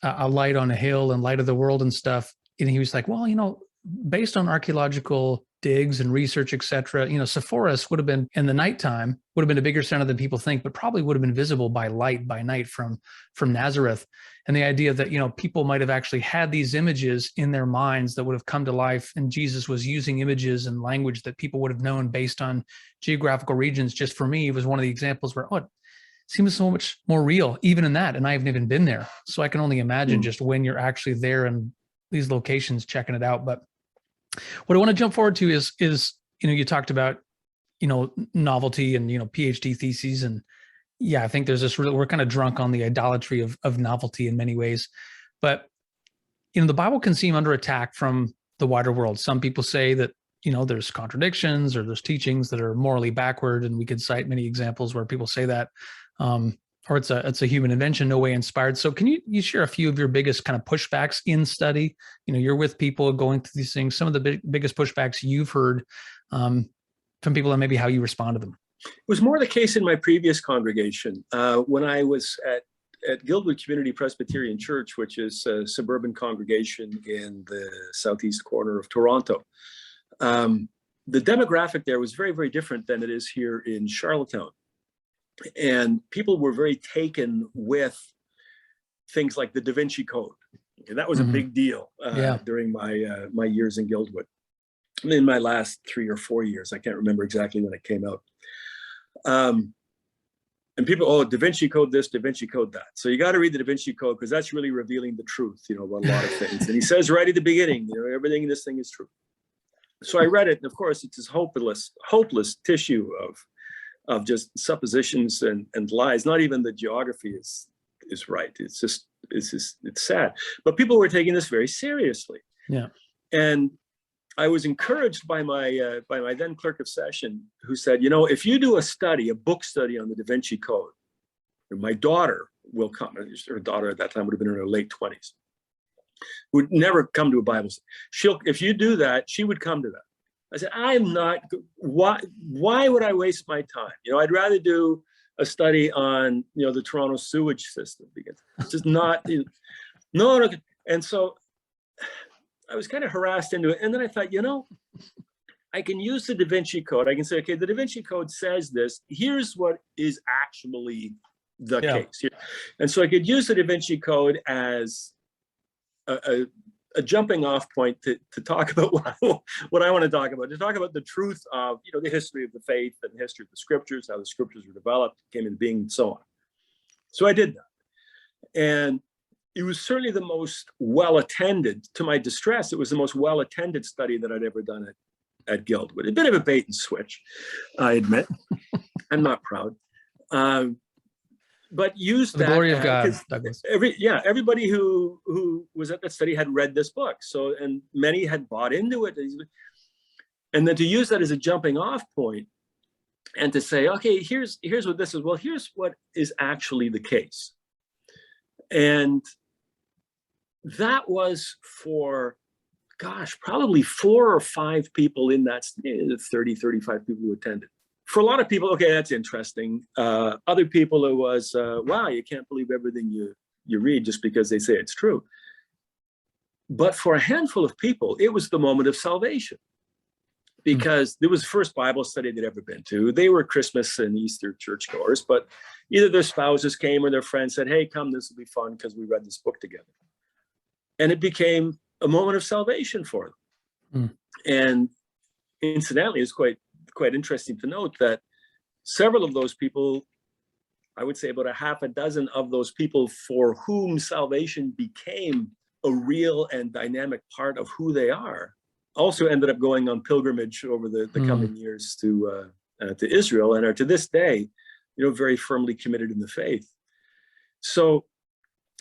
Speaker 1: a light on a hill and light of the world and stuff. And he was like, well, based on archaeological digs and research, et cetera, Sepphoris would have been in the nighttime, would have been a bigger center than people think, but probably would have been visible by light by night from Nazareth. And the idea that, people might have actually had these images in their minds that would have come to life. And Jesus was using images and language that people would have known based on geographical regions. Just for me, it was one of the examples where, it seems so much more real, even in that. And I haven't even been there. So I can only imagine just when you're actually there in these locations, checking it out. But what I want to jump forward to is, you talked about, novelty and, PhD theses. And yeah, I think there's this we're kind of drunk on the idolatry of novelty in many ways. But, the Bible can seem under attack from the wider world. Some people say that, there's contradictions or there's teachings that are morally backward. And we could cite many examples where people say that, or it's a human invention, no way inspired. So can you share a few of your biggest kind of pushbacks in study? You're with people going through these things, some of the biggest pushbacks you've heard from people, and maybe how you respond to them.
Speaker 2: It was more the case in my previous congregation. When I was at Guildwood Community Presbyterian Church, which is a suburban congregation in the southeast corner of Toronto. The demographic there was very, very different than it is here in Charlottetown. And people were very taken with things like the Da Vinci Code. And that was a big deal during my years in Guildwood. In my last 3 or 4 years, I can't remember exactly when it came out. And people, Da Vinci Code this, Da Vinci Code that. So you got to read the Da Vinci Code because that's really revealing the truth, about a lot of things. And he says right at the beginning, everything in this thing is true. So I read it, and of course, it's this hopeless tissue of just suppositions and lies. Not even the geography is right. It's sad. But people were taking this very seriously.
Speaker 1: Yeah.
Speaker 2: And I was encouraged by my then clerk of session, who said, if you do a book study on the Da Vinci Code, my daughter will come. Her daughter at that time would have been in her late 20s. Would never come to a Bible study. If you do that, she would come to that. I said, I'm not, why would I waste my time? I'd rather do a study on, the Toronto sewage system, because it's just not, no. And so I was kind of harassed into it. And then I thought, I can use the Da Vinci Code. I can say, okay, the Da Vinci Code says this. Here's what is actually the case here. And so I could use the Da Vinci Code as a jumping off point to talk about what I want to talk about, the truth of, the history of the faith and the history of the scriptures, how the scriptures were developed, came into being, and so on. So I did that. And it was certainly the most well-attended, to my distress, it was the most well-attended study that I'd ever done at Guildwood. A bit of a bait and switch, I admit. I'm not proud. But used
Speaker 1: the glory of God, Douglas.
Speaker 2: Everybody who was at that study had read this book. So, and many had bought into it. And then to use that as a jumping off point and to say, okay, here's what this is. Well, here's what is actually the case. And that was for, probably 4 or 5 people in that, 30, 35 people who attended. For a lot of people, okay, that's interesting. Other people, it was, wow, you can't believe everything you read just because they say it's true. But for a handful of people, it was the moment of salvation, because it was the first Bible study they'd ever been to. They were Christmas and Easter churchgoers, but either their spouses came or their friends said, hey, come, this will be fun because we read this book together. And it became a moment of salvation for them. And incidentally, it's quite interesting to note that several of those people, I would say about a half a dozen of those people for whom salvation became a real and dynamic part of who they are, also ended up going on pilgrimage over the coming years to Israel, and are to this day, very firmly committed in the faith. So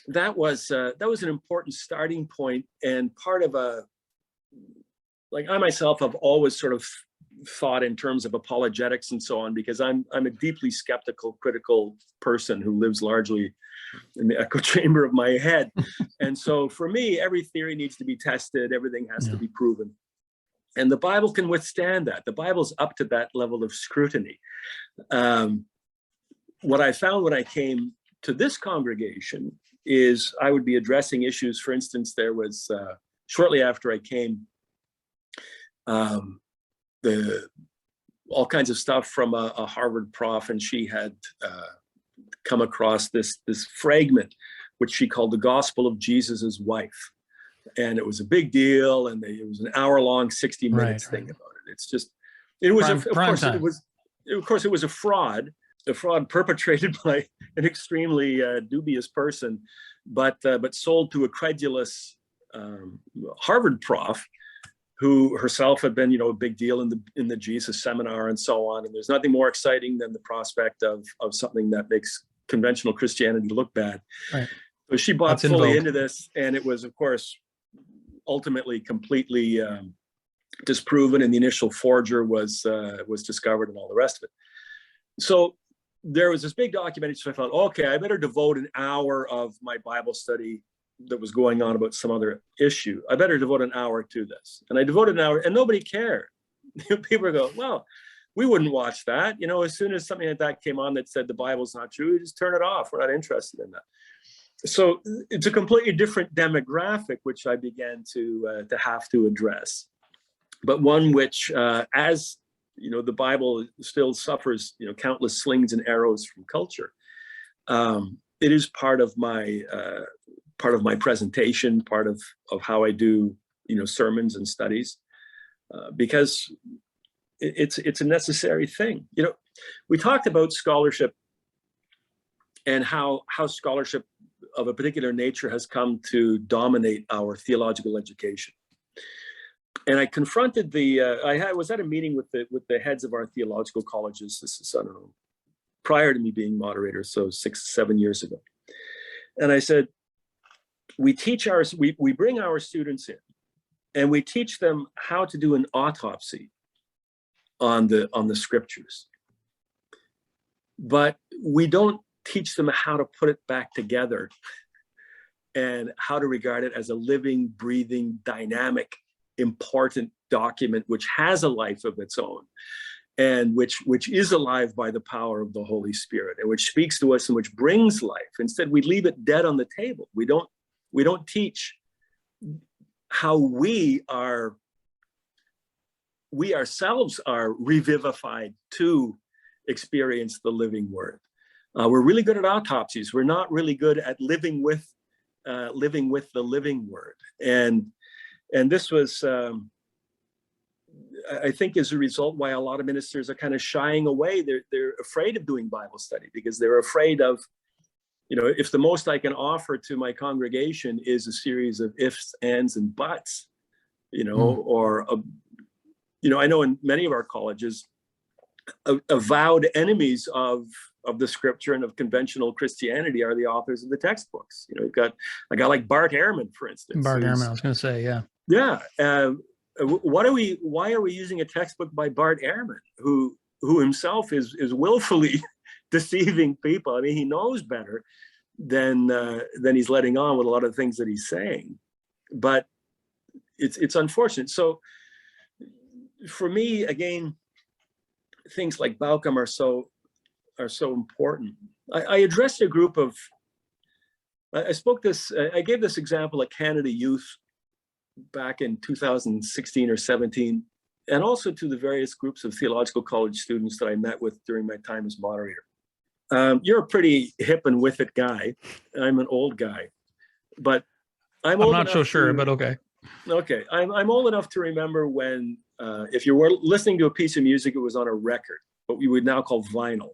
Speaker 2: that was an important starting point, and part of I myself have always sort of thought in terms of apologetics and so on, because I'm a deeply skeptical, critical person who lives largely in the echo chamber of my head. And so for me, every theory needs to be tested. Everything has to be proven. And the Bible can withstand that. The Bible's up to that level of scrutiny. What I found when I came to this congregation is I would be addressing issues. For instance, there was, shortly after I came, all kinds of stuff from a Harvard prof, and she had come across this fragment, which she called the Gospel of Jesus's Wife. And it was a big deal, and it was an hour-long, 60 minutes thing about it. It's just, it was, of course, it was a fraud perpetrated by an extremely dubious person, but sold to a credulous Harvard prof, who herself had been, a big deal in the Jesus seminar and so on. And there's nothing more exciting than the prospect of something that makes conventional Christianity look bad. Right. So she bought fully into this, and it was, of course, ultimately completely disproven, and the initial forger was discovered, and all the rest of it. So there was this big documentary, so I thought, okay, I better devote an hour of my Bible study that was going on about some other issue. I better devote an hour to this. And I devoted an hour, and nobody cared. People go, well, we wouldn't watch that. As soon as something like that came on that said the Bible's not true, we just turn it off. We're not interested in that. So it's a completely different demographic, which I began to have to address. But one which, as the Bible still suffers, countless slings and arrows from culture. It is part of my presentation, part of how I do, sermons and studies, because it's a necessary thing. We talked about scholarship and how scholarship of a particular nature has come to dominate our theological education. And I confronted I was at a meeting with the heads of our theological colleges. This is, I don't know, prior to me being moderator, so 6-7 years ago. And I said, we bring our students in, and we teach them how to do an autopsy on the scriptures. But we don't teach them how to put it back together and how to regard it as a living, breathing, dynamic, important document which has a life of its own, and which is alive by the power of the Holy Spirit, and which speaks to us and which brings life. Instead, we leave it dead on the table. We don't teach how we ourselves are revivified to experience the living word. We're really good at autopsies. We're not really good at living with the living word. And this was, I think, as a result, why a lot of ministers are kind of shying away. They're afraid of doing Bible study because they're afraid of, if the most I can offer to my congregation is a series of ifs, ands, and buts, or I know in many of our colleges, avowed enemies of the scripture and of conventional Christianity are the authors of the textbooks. You've got a guy like Bart Ehrman, for instance.
Speaker 3: Bart Ehrman, I was going to say, yeah.
Speaker 2: Yeah. Why are we using a textbook by Bart Ehrman, who himself is willfully deceiving people? I mean, he knows better than he's letting on with a lot of things that he's saying. But it's unfortunate. So for me, again, things like Bauckham are so important. I addressed a group of, I gave this example at Canada Youth back in 2016 or 17, and also to the various groups of theological college students that I met with during my time as moderator. You're a pretty hip and with it guy. I'm an old guy, but I'm
Speaker 3: not so sure, but okay.
Speaker 2: Okay, I'm old enough to remember when, if you were listening to a piece of music, it was on a record, what we would now call vinyl.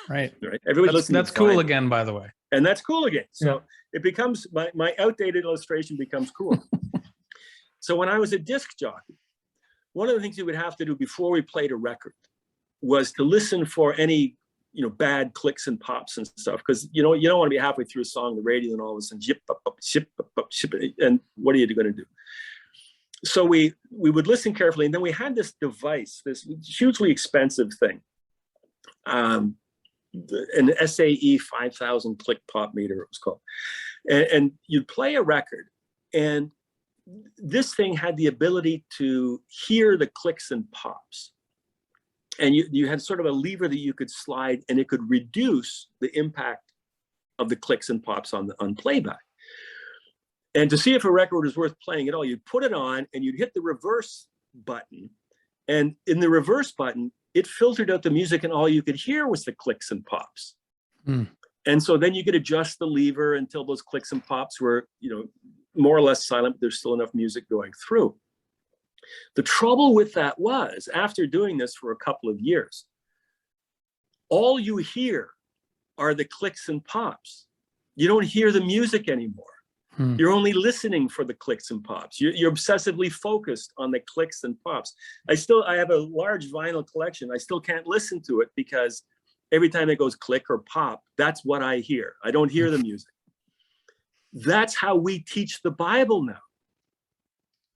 Speaker 3: Right.
Speaker 2: Everybody listens.
Speaker 3: That's cool again, by the way.
Speaker 2: And that's cool again. So it becomes, my outdated illustration becomes cool. So when I was a disc jockey, one of the things we would have to do before we played a record was to listen for any, bad clicks and pops and stuff. Because, you don't want to be halfway through a song, the radio, and all of a sudden, zip, up, ship, up, ship, and what are you going to do? So we would listen carefully. And then we had this device, this hugely expensive thing, an SAE 5000 click pop meter, it was called. And you'd play a record, and this thing had the ability to hear the clicks and pops. And you had sort of a lever that you could slide, and it could reduce the impact of the clicks and pops on playback. And to see if a record was worth playing at all, you'd put it on and you'd hit the reverse button. And in the reverse button, it filtered out the music, and all you could hear was the clicks and pops. And so then you could adjust the lever until those clicks and pops were, more or less silent, but there's still enough music going through. The trouble with that was, after doing this for a couple of years, all you hear are the clicks and pops. You don't hear the music anymore. You're only listening for the clicks and pops. You're obsessively focused on the clicks and pops. I have a large vinyl collection. I still can't listen to it because every time it goes click or pop, that's what I hear. I don't hear the music. That's how we teach the Bible now.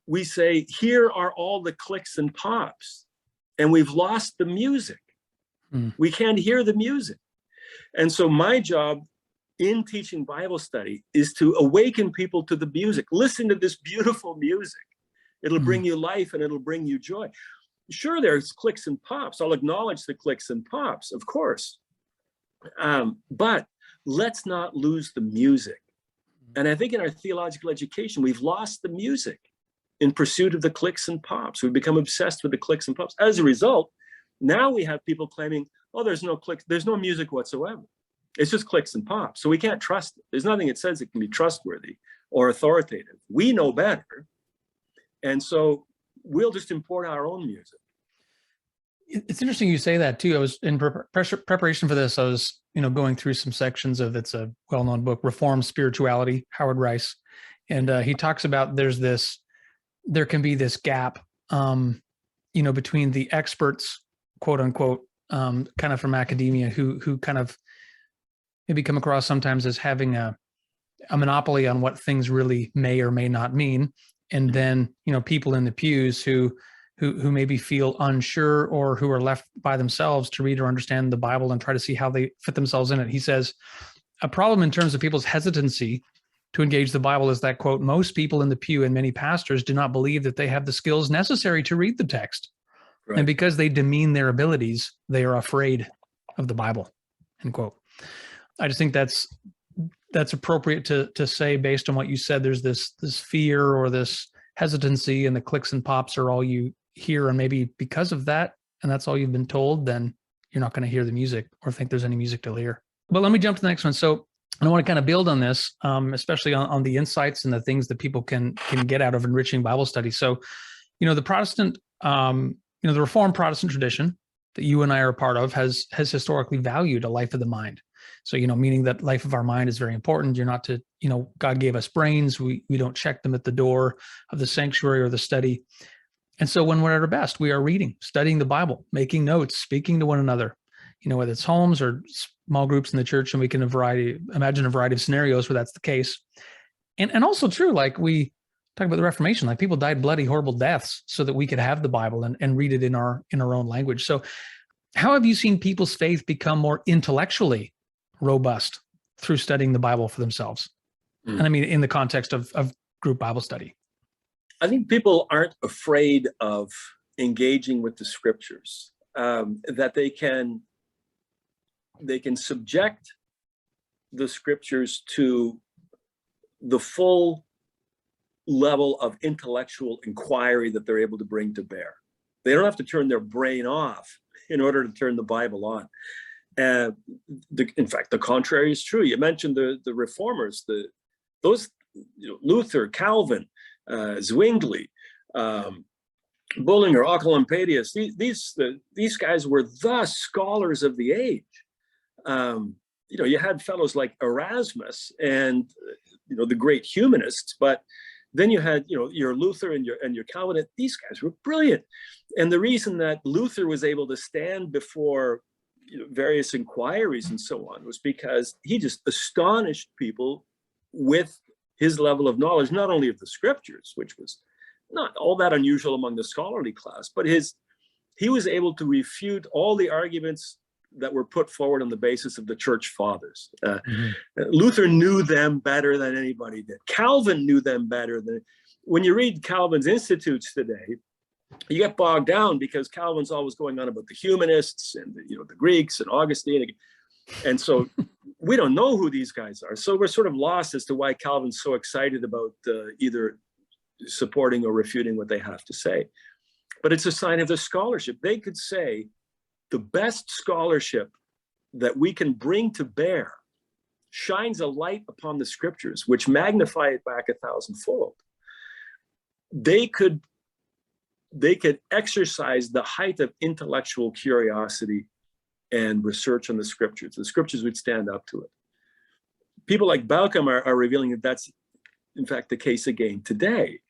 Speaker 2: We say, here are all the clicks and pops, and we've lost the music. We can't hear the music. And so my job in teaching Bible study is to awaken people to the music. Listen to this beautiful music. It'll bring you life, and it'll bring you joy. Sure, there's clicks and pops. I'll acknowledge the clicks and pops, of course. But let's not lose the music. And I think in our theological education, we've lost the music in pursuit of the clicks and pops. We've become obsessed with the clicks and pops. As a result, now we have people claiming, oh, there's no clicks, there's no music whatsoever. It's just clicks and pops. So we can't trust it. There's nothing that says it can be trustworthy or authoritative. We know better. And so we'll just import our own music.
Speaker 3: It's interesting you say that too. I was in preparation for this. I was, going through some sections of, it's a well-known book, Reformed Spirituality, Howard Rice. And he talks about there can be this gap, between the experts, quote unquote, kind of from academia who kind of maybe come across sometimes as having a monopoly on what things really may or may not mean. And then, people in the pews who maybe feel unsure or who are left by themselves to read or understand the Bible and try to see how they fit themselves in it. He says, a problem in terms of people's hesitancy to engage the Bible is that, quote, most people in the pew and many pastors do not believe that they have the skills necessary to read the text. Right. And because they demean their abilities, they are afraid of the Bible, end quote. I just think that's appropriate to say based on what you said. There's this fear or this hesitancy, and the clicks and pops are all you hear. And maybe because of that, and that's all you've been told, then you're not going to hear the music or think there's any music to hear. But let me jump to the next one. So I want to kind of build on this, especially on the insights and the things that people can get out of enriching Bible study. So, the Protestant, the Reformed Protestant tradition that you and I are a part of has historically valued a life of the mind. So, meaning that life of our mind is very important. You're not to, God gave us brains. We don't check them at the door of the sanctuary or the study. And so when we're at our best, we are reading, studying the Bible, making notes, speaking to one another, whether it's homes or small groups in the church, and we can imagine a variety of scenarios where that's the case. And also true, like we talk about the Reformation, like people died bloody, horrible deaths so that we could have the Bible and read it in our own language. So how have you seen people's faith become more intellectually robust through studying the Bible for themselves? And I mean, in the context of group Bible study.
Speaker 2: I think people aren't afraid of engaging with the scriptures, that they can subject the scriptures to the full level of intellectual inquiry that they're able to bring to bear. They don't have to turn their brain off in order to turn the Bible on. In fact, the contrary is true. You mentioned the reformers, Luther, Calvin, Zwingli, Bullinger, Oecolampadius. These guys were the scholars of the age. You had fellows like Erasmus and the great humanists, but then you had your Luther and your Calvin. These guys were brilliant, and the reason that Luther was able to stand before various inquiries and so on was because he just astonished people with his level of knowledge, not only of the scriptures, which was not all that unusual among the scholarly class, but he was able to refute all the arguments that were put forward on the basis of the church fathers. Luther knew them better than anybody did. Calvin knew them better than. When you read Calvin's Institutes today, you get bogged down because Calvin's always going on about the humanists and the Greeks and Augustine, and so we don't know who these guys are. So we're sort of lost as to why Calvin's so excited about either supporting or refuting what they have to say. But it's a sign of the scholarship. They could say the best scholarship that we can bring to bear shines a light upon the scriptures, which magnify it back 1,000-fold. They could exercise the height of intellectual curiosity and research on the scriptures. The scriptures would stand up to it. People like Balcom are revealing that that's, in fact, the case again today.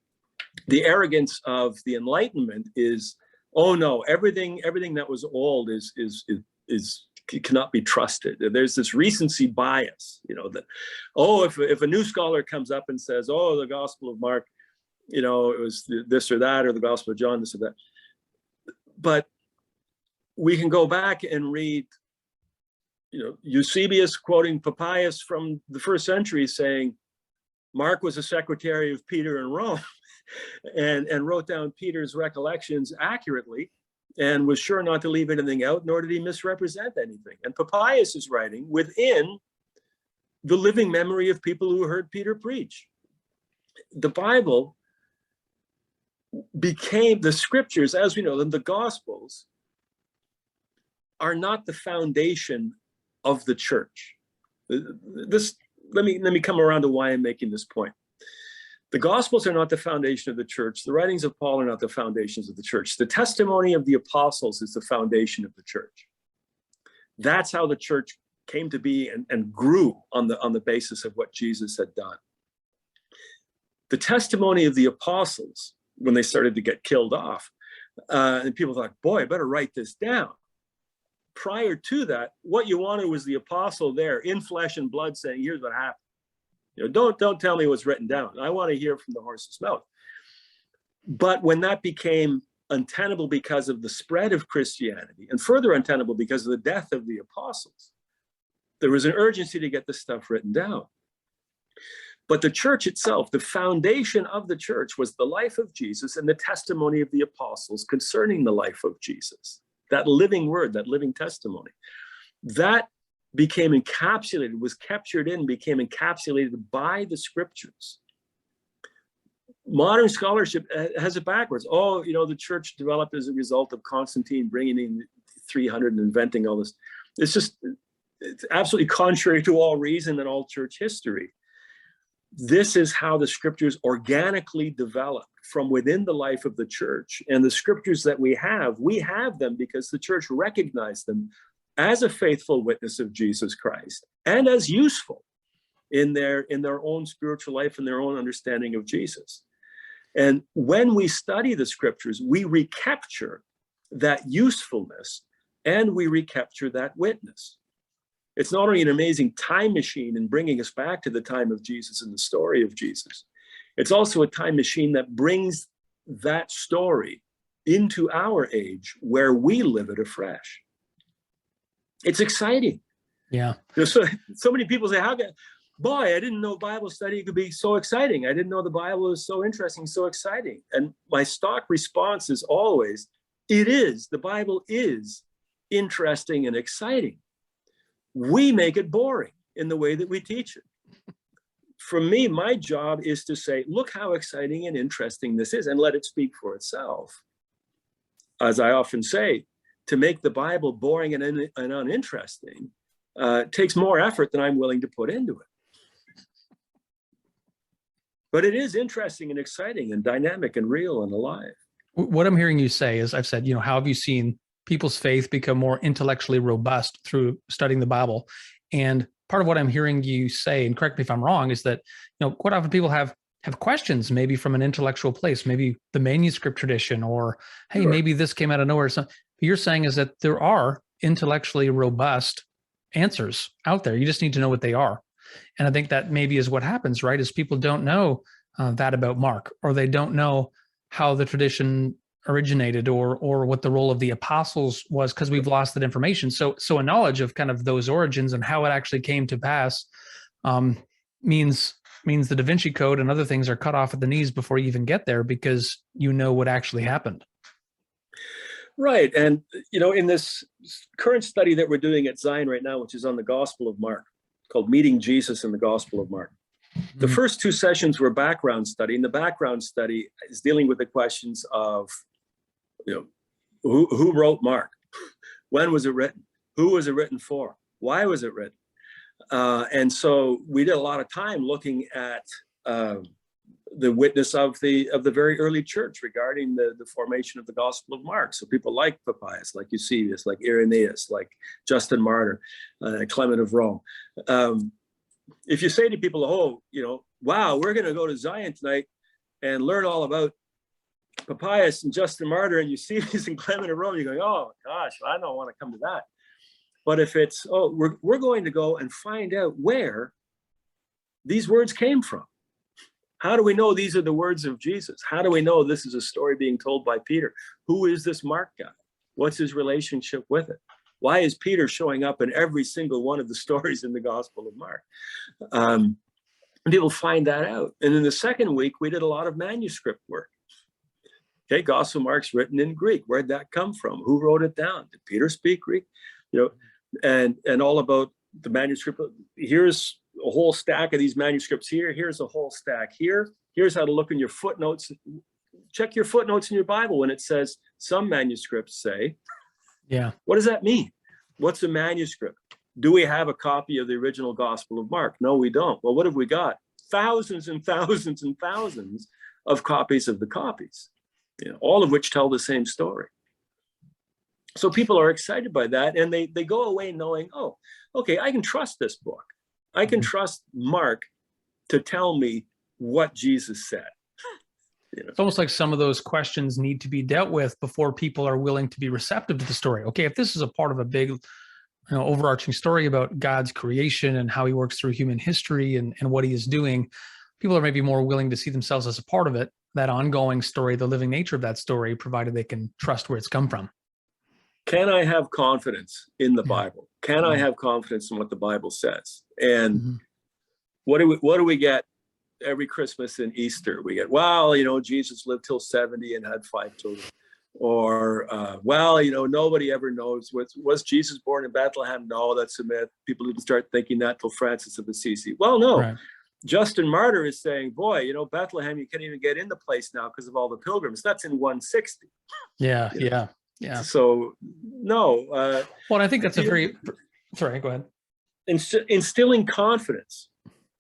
Speaker 2: The arrogance of the Enlightenment is, oh no, everything that was old is cannot be trusted. There's this recency bias, that, if a new scholar comes up and says, the Gospel of Mark, it was this or that, or the Gospel of John, this or that. But we can go back and read, Eusebius quoting Papias from the first century saying, Mark was a secretary of Peter in Rome and wrote down Peter's recollections accurately and was sure not to leave anything out, nor did he misrepresent anything. And Papias is writing within the living memory of people who heard Peter preach. The Bible became, the scriptures, as we know them, the Gospels, are not the foundation of the church. Let me come around to why I'm making this point. The Gospels are not the foundation of the church. The writings of Paul are not the foundations of the church. The testimony of the apostles is the foundation of the church. That's how the church came to be and grew on the basis of what Jesus had done. The testimony of the apostles, when they started to get killed off, and people thought, boy, I better write this down. Prior to that, what you wanted was the apostle there in flesh and blood saying, here's what happened. Don't tell me what's written down. I want to hear from the horse's mouth. But when that became untenable because of the spread of Christianity, and further untenable because of the death of the apostles, there was an urgency to get this stuff written down. But the church itself, the foundation of the church, was the life of Jesus and the testimony of the apostles concerning the life of Jesus. That living word, that living testimony, that became encapsulated, was captured in, became encapsulated by the scriptures. Modern scholarship has it backwards. Oh, the church developed as a result of Constantine bringing in 300 and inventing all this. It's absolutely contrary to all reason and all church history. This is how the scriptures organically developed from within the life of the church. And the scriptures that we have them because the church recognized them as a faithful witness of Jesus Christ and as useful in their own spiritual life and their own understanding of Jesus. And when we study the scriptures, we recapture that usefulness and we recapture that witness. It's not only an amazing time machine in bringing us back to the time of Jesus and the story of Jesus, it's also a time machine that brings that story into our age where we live it afresh. It's exciting.
Speaker 3: Yeah.
Speaker 2: So many people say, boy, I didn't know Bible study could be so exciting. I didn't know the Bible was so interesting, so exciting. And my stock response is always, it is. The Bible is interesting and exciting. We make it boring in the way that we teach it. For me, my job is to say, look how exciting and interesting this is, and let it speak for itself. As I often say, to make the Bible boring and uninteresting takes more effort than I'm willing to put into it. But it is interesting and exciting and dynamic and real and alive.
Speaker 3: What I'm hearing you say is, I've said, how have you seen people's faith become more intellectually robust through studying the Bible? And part of what I'm hearing you say, and correct me if I'm wrong, is that, quite often people have questions, maybe from an intellectual place, maybe the manuscript tradition, or, hey, maybe this came out of nowhere. So you're saying is that there are intellectually robust answers out there. You just need to know what they are. And I think that maybe is what happens, right? Is people don't know that about Mark, or they don't know how the tradition originated or what the role of the apostles was, because we've lost that information. So a knowledge of kind of those origins and how it actually came to pass means the Da Vinci Code and other things are cut off at the knees before you even get there, because you know what actually happened.
Speaker 2: Right. And, in this current study that we're doing at Zion right now, which is on the Gospel of Mark, called Meeting Jesus in the Gospel of Mark. The first two sessions were background study, and the background study is dealing with the questions of, who wrote Mark? When was it written? Who was it written for? Why was it written? And so we did a lot of time looking at the witness of the very early church regarding the formation of the Gospel of Mark. So people like Papias, like Eusebius, like Irenaeus, like Justin Martyr, Clement of Rome. If you say to people, wow, we're going to go to Zion tonight and learn all about Papias and Justin Martyr and Eusebius and Clement of Rome, you're going, oh gosh, I don't want to come to that. But if it's, we're going to go and find out where these words came from. How do we know these are the words of Jesus? How do we know this is a story being told by Peter? Who is this Mark guy? What's his relationship with it? Why is Peter showing up in every single one of the stories in the Gospel of Mark? And people find that out. And in the second week, we did a lot of manuscript work. Okay, Gospel of Mark's written in Greek. Where'd that come from? Who wrote it down? Did Peter speak Greek? And all about the manuscript. Here's a whole stack of these manuscripts here. Here's a whole stack here. Here's how to look in your footnotes. Check your footnotes in your Bible when it says some manuscripts say.
Speaker 3: Yeah.
Speaker 2: What does that mean? What's a manuscript? Do we have a copy of the original Gospel of Mark? No, we don't. Well, what have we got? Thousands and thousands and thousands of copies of the copies, all of which tell the same story. So people are excited by that, and they go away knowing, oh, okay, I can trust this book. I can trust Mark to tell me what Jesus said.
Speaker 3: It's almost like some of those questions need to be dealt with before people are willing to be receptive to the story. Okay, if this is a part of a big, overarching story about God's creation and how he works through human history and what he is doing, people are maybe more willing to see themselves as a part of it, that ongoing story, the living nature of that story, provided they can trust where it's come from.
Speaker 2: Can I have confidence in the Bible? Can I have confidence in what the Bible says? And what do we get every Christmas and Easter, we get, well, Jesus lived till 70 and had 5 children. Or, well, nobody ever knows. Was Jesus born in Bethlehem? No, that's a myth. People didn't start thinking that till Francis of Assisi. Well, no.
Speaker 3: Right.
Speaker 2: Justin Martyr is saying, boy, Bethlehem, you can't even get in the place now because of all the pilgrims. That's in 160.
Speaker 3: Yeah.
Speaker 2: So, no.
Speaker 3: Well, I think that's a very, sorry, go ahead.
Speaker 2: Instilling confidence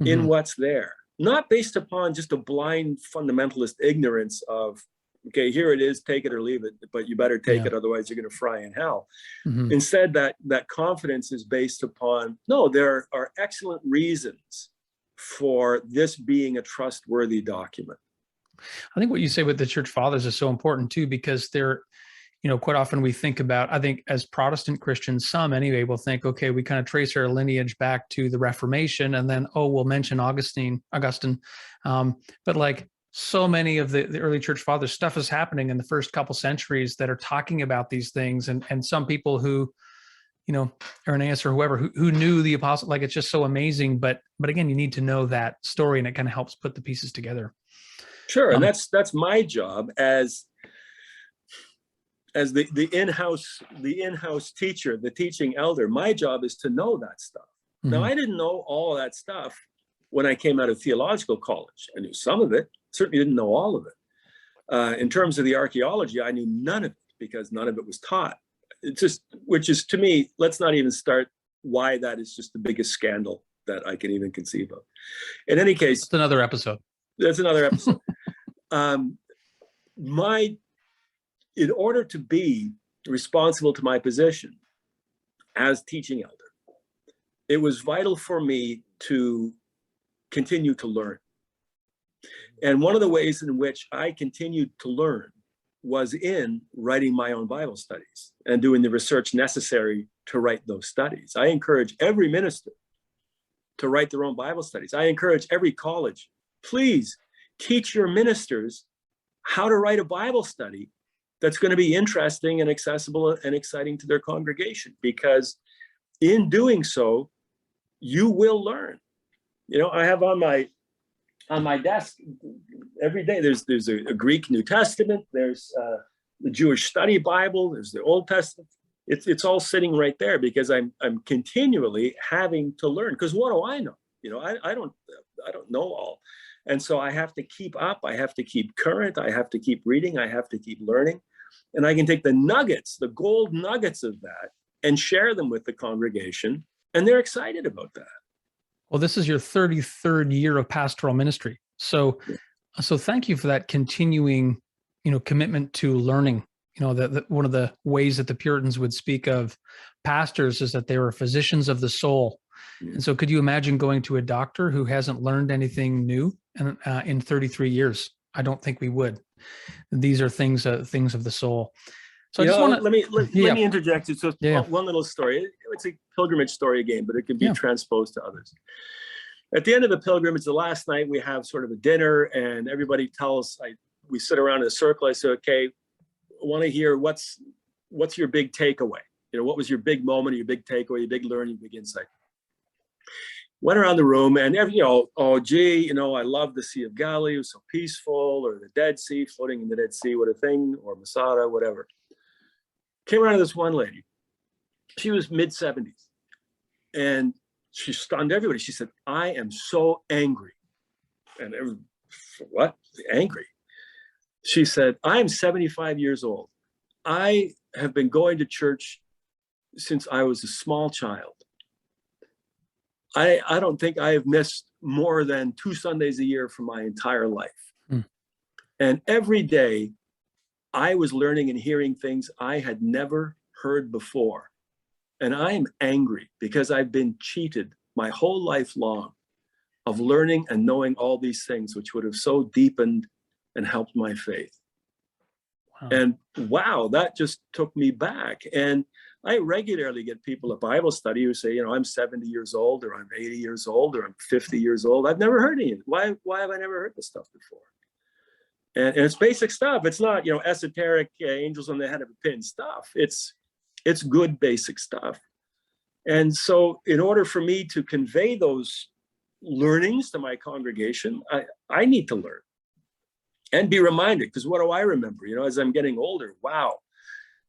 Speaker 2: in what's there, not based upon just a blind fundamentalist ignorance of, okay, here it is, take it or leave it, but you better take it, otherwise you're going to fry in hell. Instead, that confidence is based upon, no, there are excellent reasons for this being a trustworthy document.
Speaker 3: I think what you say with the church fathers is so important too, because they're, quite often we think about, I think as Protestant Christians, some anyway, will think, okay, we kind of trace our lineage back to the Reformation, and then, we'll mention Augustine. But like so many of the early church fathers, stuff is happening in the first couple centuries that are talking about these things. And some people who, Irenaeus or whoever who knew the apostle, like, it's just so amazing. But again, you need to know that story, and it kind of helps put the pieces together.
Speaker 2: Sure. And that's my job as the in-house teacher, the teaching elder. My job is to know that stuff. Now, I didn't know all of that stuff when I came out of theological college. I knew some of it, certainly didn't know all of it. In terms of the archaeology, I knew none of it because none of it was taught. It's just, which is, to me, let's not even start why that is just the biggest scandal that I can even conceive of. In any case,
Speaker 3: that's another episode.
Speaker 2: That's another episode. In order to be responsible to my position as teaching elder, it was vital for me to continue to learn. And one of the ways in which I continued to learn was in writing my own Bible studies and doing the research necessary to write those studies. I encourage every minister to write their own Bible studies. I encourage every college, please teach your ministers how to write a Bible study that's going to be interesting and accessible and exciting to their congregation, because in doing so, you will learn. I have on my desk every day, there's a Greek New Testament, there's the Jewish Study Bible, there's the Old Testament. It's all sitting right there because I'm continually having to learn. Because what do I know? I don't know all. And so I have to keep up, I have to keep current, I have to keep reading, I have to keep learning. And I can take the nuggets, the gold nuggets of that, and share them with the congregation. And they're excited about that.
Speaker 3: Well, this is your 33rd year of pastoral ministry. So thank you for that continuing, commitment to learning. That one of the ways that the Puritans would speak of pastors is that they were physicians of the soul. And so could you imagine going to a doctor who hasn't learned anything new in 33 years? I don't think we would. These are things of the soul. So I just want to
Speaker 2: let me interject. It's just one little story. It's a pilgrimage story again, but it can be transposed to others. At the end of the pilgrimage, the last night, we have sort of a dinner, and everybody tells. We sit around in a circle. I say, okay, I want to hear what's your big takeaway. What was your big moment, your big takeaway, your big learning, big insight? Went around the room, and I love the Sea of Galilee. It was so peaceful, or the Dead Sea, floating in the Dead Sea, what a thing, or Masada, whatever. Came around to this one lady. She was mid-70s, and she stunned everybody. She said, "I am so angry." And what? Angry? She said, "I am 75 years old. I have been going to church since I was a small child. I don't think I have missed more than 2 Sundays a year for my entire life. And every day I was learning and hearing things I had never heard before. And I am angry because I've been cheated my whole life long of learning and knowing all these things, which would have so deepened and helped my faith." Wow. And wow, that just took me back. And I regularly get people at Bible study who say, I'm 70 years old, or I'm 80 years old, or I'm 50 years old. I've never heard any of it. Why have I never heard this stuff before? And it's basic stuff. It's not, esoteric angels on the head of a pin stuff. It's good basic stuff. And so in order for me to convey those learnings to my congregation. I need to learn and be reminded, because what do I remember? As I'm getting older, wow,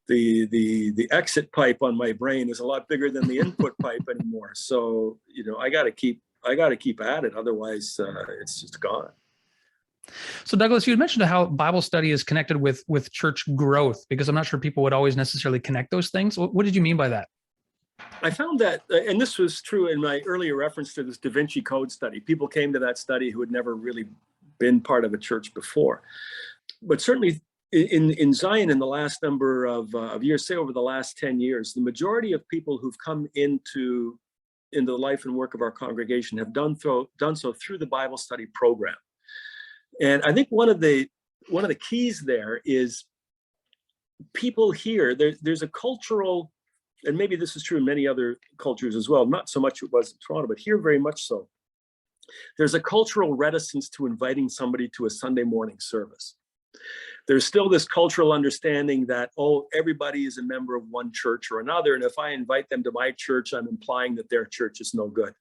Speaker 2: the exit pipe on my brain is a lot bigger than the input pipe anymore. So, I got to keep at it. Otherwise, it's just gone.
Speaker 3: So Douglas, you had mentioned how Bible study is connected with church growth, because I'm not sure people would always necessarily connect those things. What did you mean by that?
Speaker 2: I found that, and this was true in my earlier reference to this Da Vinci Code study. People came to that study who had never really been part of a church before. But certainly in Zion, in the last number of years, say over the last 10 years, the majority of people who've come into the life and work of our congregation have done so through the Bible study program. And I think one of the keys there is people here, there's a cultural, and maybe this is true in many other cultures as well, not so much it was in Toronto, but here very much so. There's a cultural reticence to inviting somebody to a Sunday morning service. There's still this cultural understanding that, everybody is a member of one church or another, and if I invite them to my church, I'm implying that their church is no good.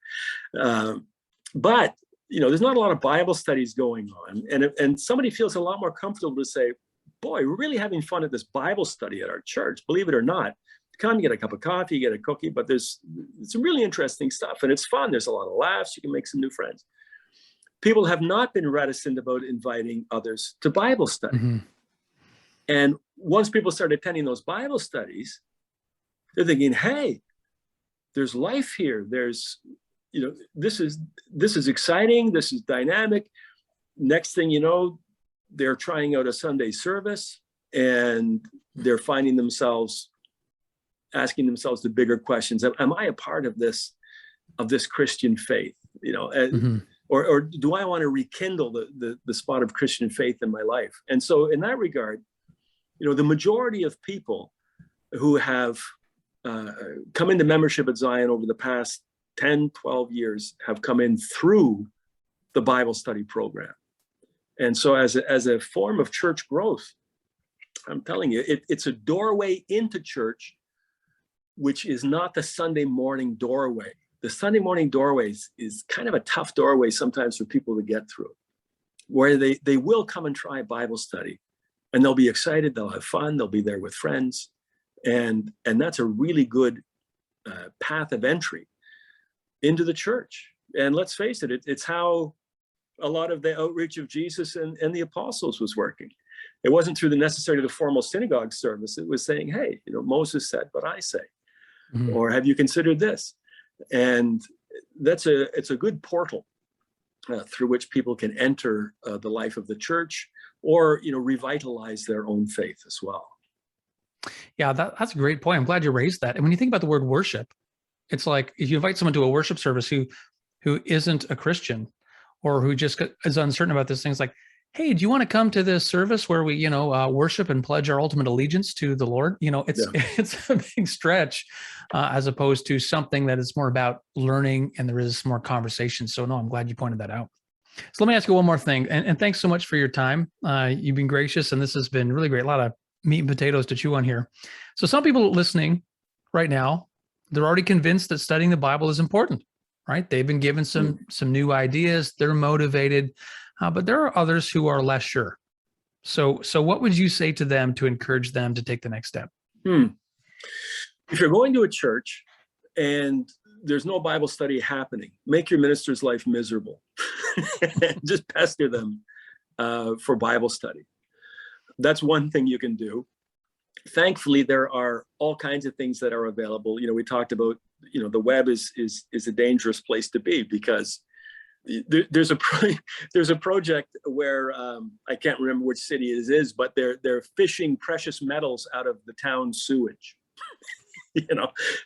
Speaker 2: But there's not a lot of Bible studies going on, and somebody feels a lot more comfortable to say, boy, we're really having fun at this Bible study at our church, believe it or not. Come, you get a cup of coffee, you get a cookie, but there's some really interesting stuff, and it's fun. There's a lot of laughs. You can make some new friends. People have not been reticent about inviting others to Bible study. Mm-hmm. And once people start attending those Bible studies, they're thinking, hey, there's life here. There's, this is exciting. This is dynamic. Next thing you know, they're trying out a Sunday service, and they're finding themselves asking themselves the bigger questions. Am I a part of this Christian faith? Mm-hmm. Or do I want to rekindle the spot of Christian faith in my life? And so in that regard, the majority of people who have come into membership at Zion over the past 10, 12 years have come in through the Bible study program. And so as a form of church growth, I'm telling you, it's a doorway into church, which is not the Sunday morning doorway. The Sunday morning doorway is kind of a tough doorway sometimes for people to get through, where they will come and try Bible study, and they'll be excited, they'll have fun, they'll be there with friends, and that's a really good path of entry into the church. And let's face it, it's how a lot of the outreach of Jesus and the apostles was working. It wasn't through necessarily the formal synagogue service. It was saying, hey, Moses said, but I say, mm-hmm. Or have you considered this? And it's a good portal through which people can enter the life of the church, or revitalize their own faith as well.
Speaker 3: Yeah, that's a great point. I'm glad you raised that. And when you think about the word worship, it's like if you invite someone to a worship service who isn't a Christian, or who just is uncertain about this thing, it's like, hey, do you want to come to this service where we, worship and pledge our ultimate allegiance to the Lord? It's a big stretch as opposed to something that is more about learning, and there is more conversation. So no, I'm glad you pointed that out. So let me ask you one more thing, and thanks so much for your time. You've been gracious, and this has been really great. A lot of meat and potatoes to chew on here. So some people listening right now, they're already convinced that studying the Bible is important, right? They've been given some new ideas. They're motivated. But there are others who are less sure. So what would you say to them to encourage them to take the next step?
Speaker 2: If you're going to a church and there's no Bible study happening, make your minister's life miserable. Just pester them for Bible study. That's one thing you can do. Thankfully, there are all kinds of things that are available. We talked about, the web is a dangerous place to be, because there's a project where I can't remember which city it is, but they're fishing precious metals out of the town sewage.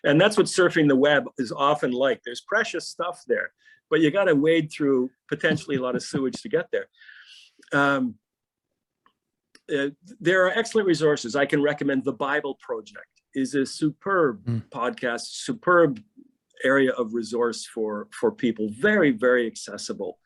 Speaker 2: And that's what surfing the web is often like. There's precious stuff there, but you got to wade through potentially a lot of sewage to get there. There are excellent resources. I can recommend The Bible Project is a superb podcast, superb area of resource for people. Very, very accessible.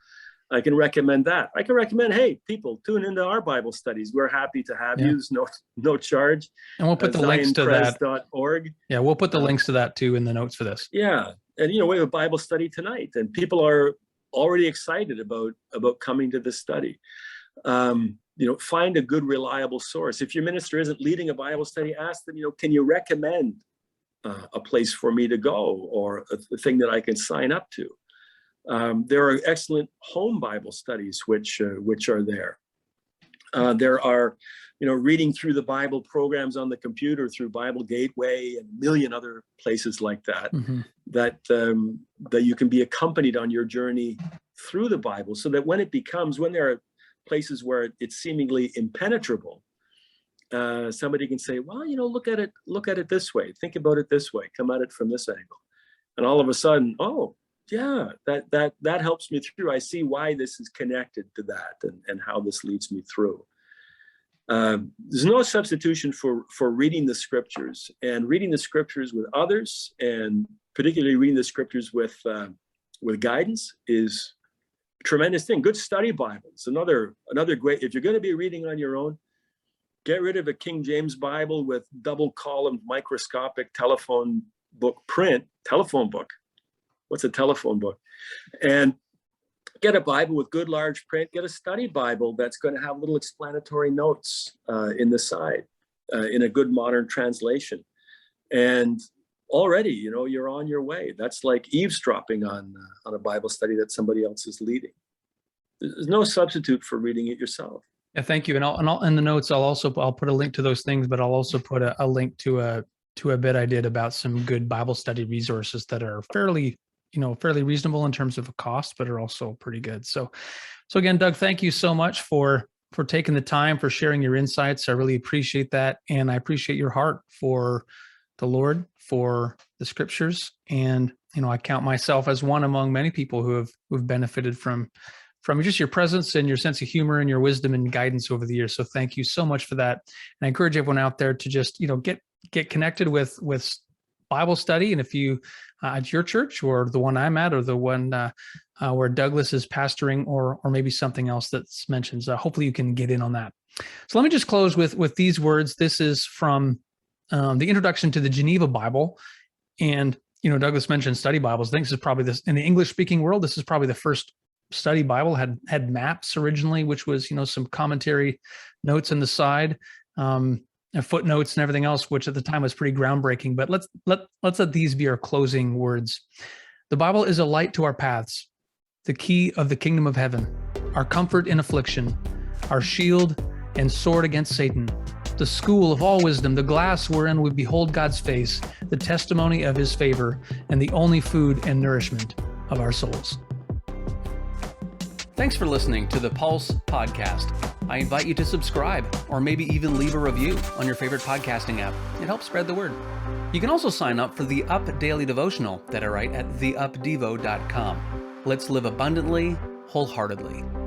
Speaker 2: I can recommend that. I can recommend, hey, people, tune into our Bible studies. We're happy to have you. There's no charge.
Speaker 3: And we'll put the links to that.
Speaker 2: .org.
Speaker 3: Yeah, we'll put the links to that too in the notes for this.
Speaker 2: Yeah. And, we have a Bible study tonight, and people are already excited about coming to this study. Find a good, reliable source. If your minister isn't leading a Bible study, ask them, can you recommend a place for me to go, or a thing that I can sign up to? There are excellent home Bible studies which are there. There are, reading through the Bible programs on the computer through Bible Gateway and a million other places like that, that you can be accompanied on your journey through the Bible, so that when there are places where it's seemingly impenetrable, somebody can say, well, look at it this way, think about it this way, come at it from this angle. And all of a sudden, oh, yeah, that helps me through. I see why this is connected to that, and how this leads me through. There's no substitution for reading the scriptures, and reading the scriptures with others, and particularly reading the scriptures with guidance is a tremendous thing. Good study Bibles, another great. If you're going to be reading on your own, get rid of a King James Bible with double column microscopic telephone book. What's a telephone book? And get a Bible with good large print. Get a study Bible that's going to have little explanatory notes in the side, in a good modern translation. And already, you're on your way. That's like eavesdropping on a Bible study that somebody else is leading. There's no substitute for reading it yourself.
Speaker 3: Yeah, thank you. And I'll in the notes, I'll put a link to those things, but I'll also put a link to a bit I did about some good Bible study resources that are fairly reasonable in terms of a cost, but are also pretty good. So again, Doug, thank you so much for taking the time, for sharing your insights. I really appreciate that. And I appreciate your heart for the Lord, for the scriptures. And, I count myself as one among many people who've benefited from just your presence and your sense of humor and your wisdom and guidance over the years. So thank you so much for that. And I encourage everyone out there to just, get connected with Bible study. And if you, at your church or the one I'm at, or the one where Douglas is pastoring, or maybe something else that's mentioned, hopefully you can get in on that. So let me just close with these words. This is from the introduction to the Geneva Bible. And, Douglas mentioned study Bibles. I think this is probably in the English speaking world, this is probably the first study Bible. Had maps originally, which was, some commentary notes on the side, and footnotes and everything else, which at the time was pretty groundbreaking. But let's let these be our closing words. The Bible is a light to our paths, the key of the kingdom of heaven, our comfort in affliction, our shield and sword against Satan, the school of all wisdom, the glass wherein we behold God's face, the testimony of his favor, and the only food and nourishment of our souls.
Speaker 1: Thanks for listening to the Pulse Podcast. I invite you to subscribe, or maybe even leave a review on your favorite podcasting app. It helps spread the word. You can also sign up for the Up Daily Devotional that I write at theupdevo.com. Let's live abundantly, wholeheartedly.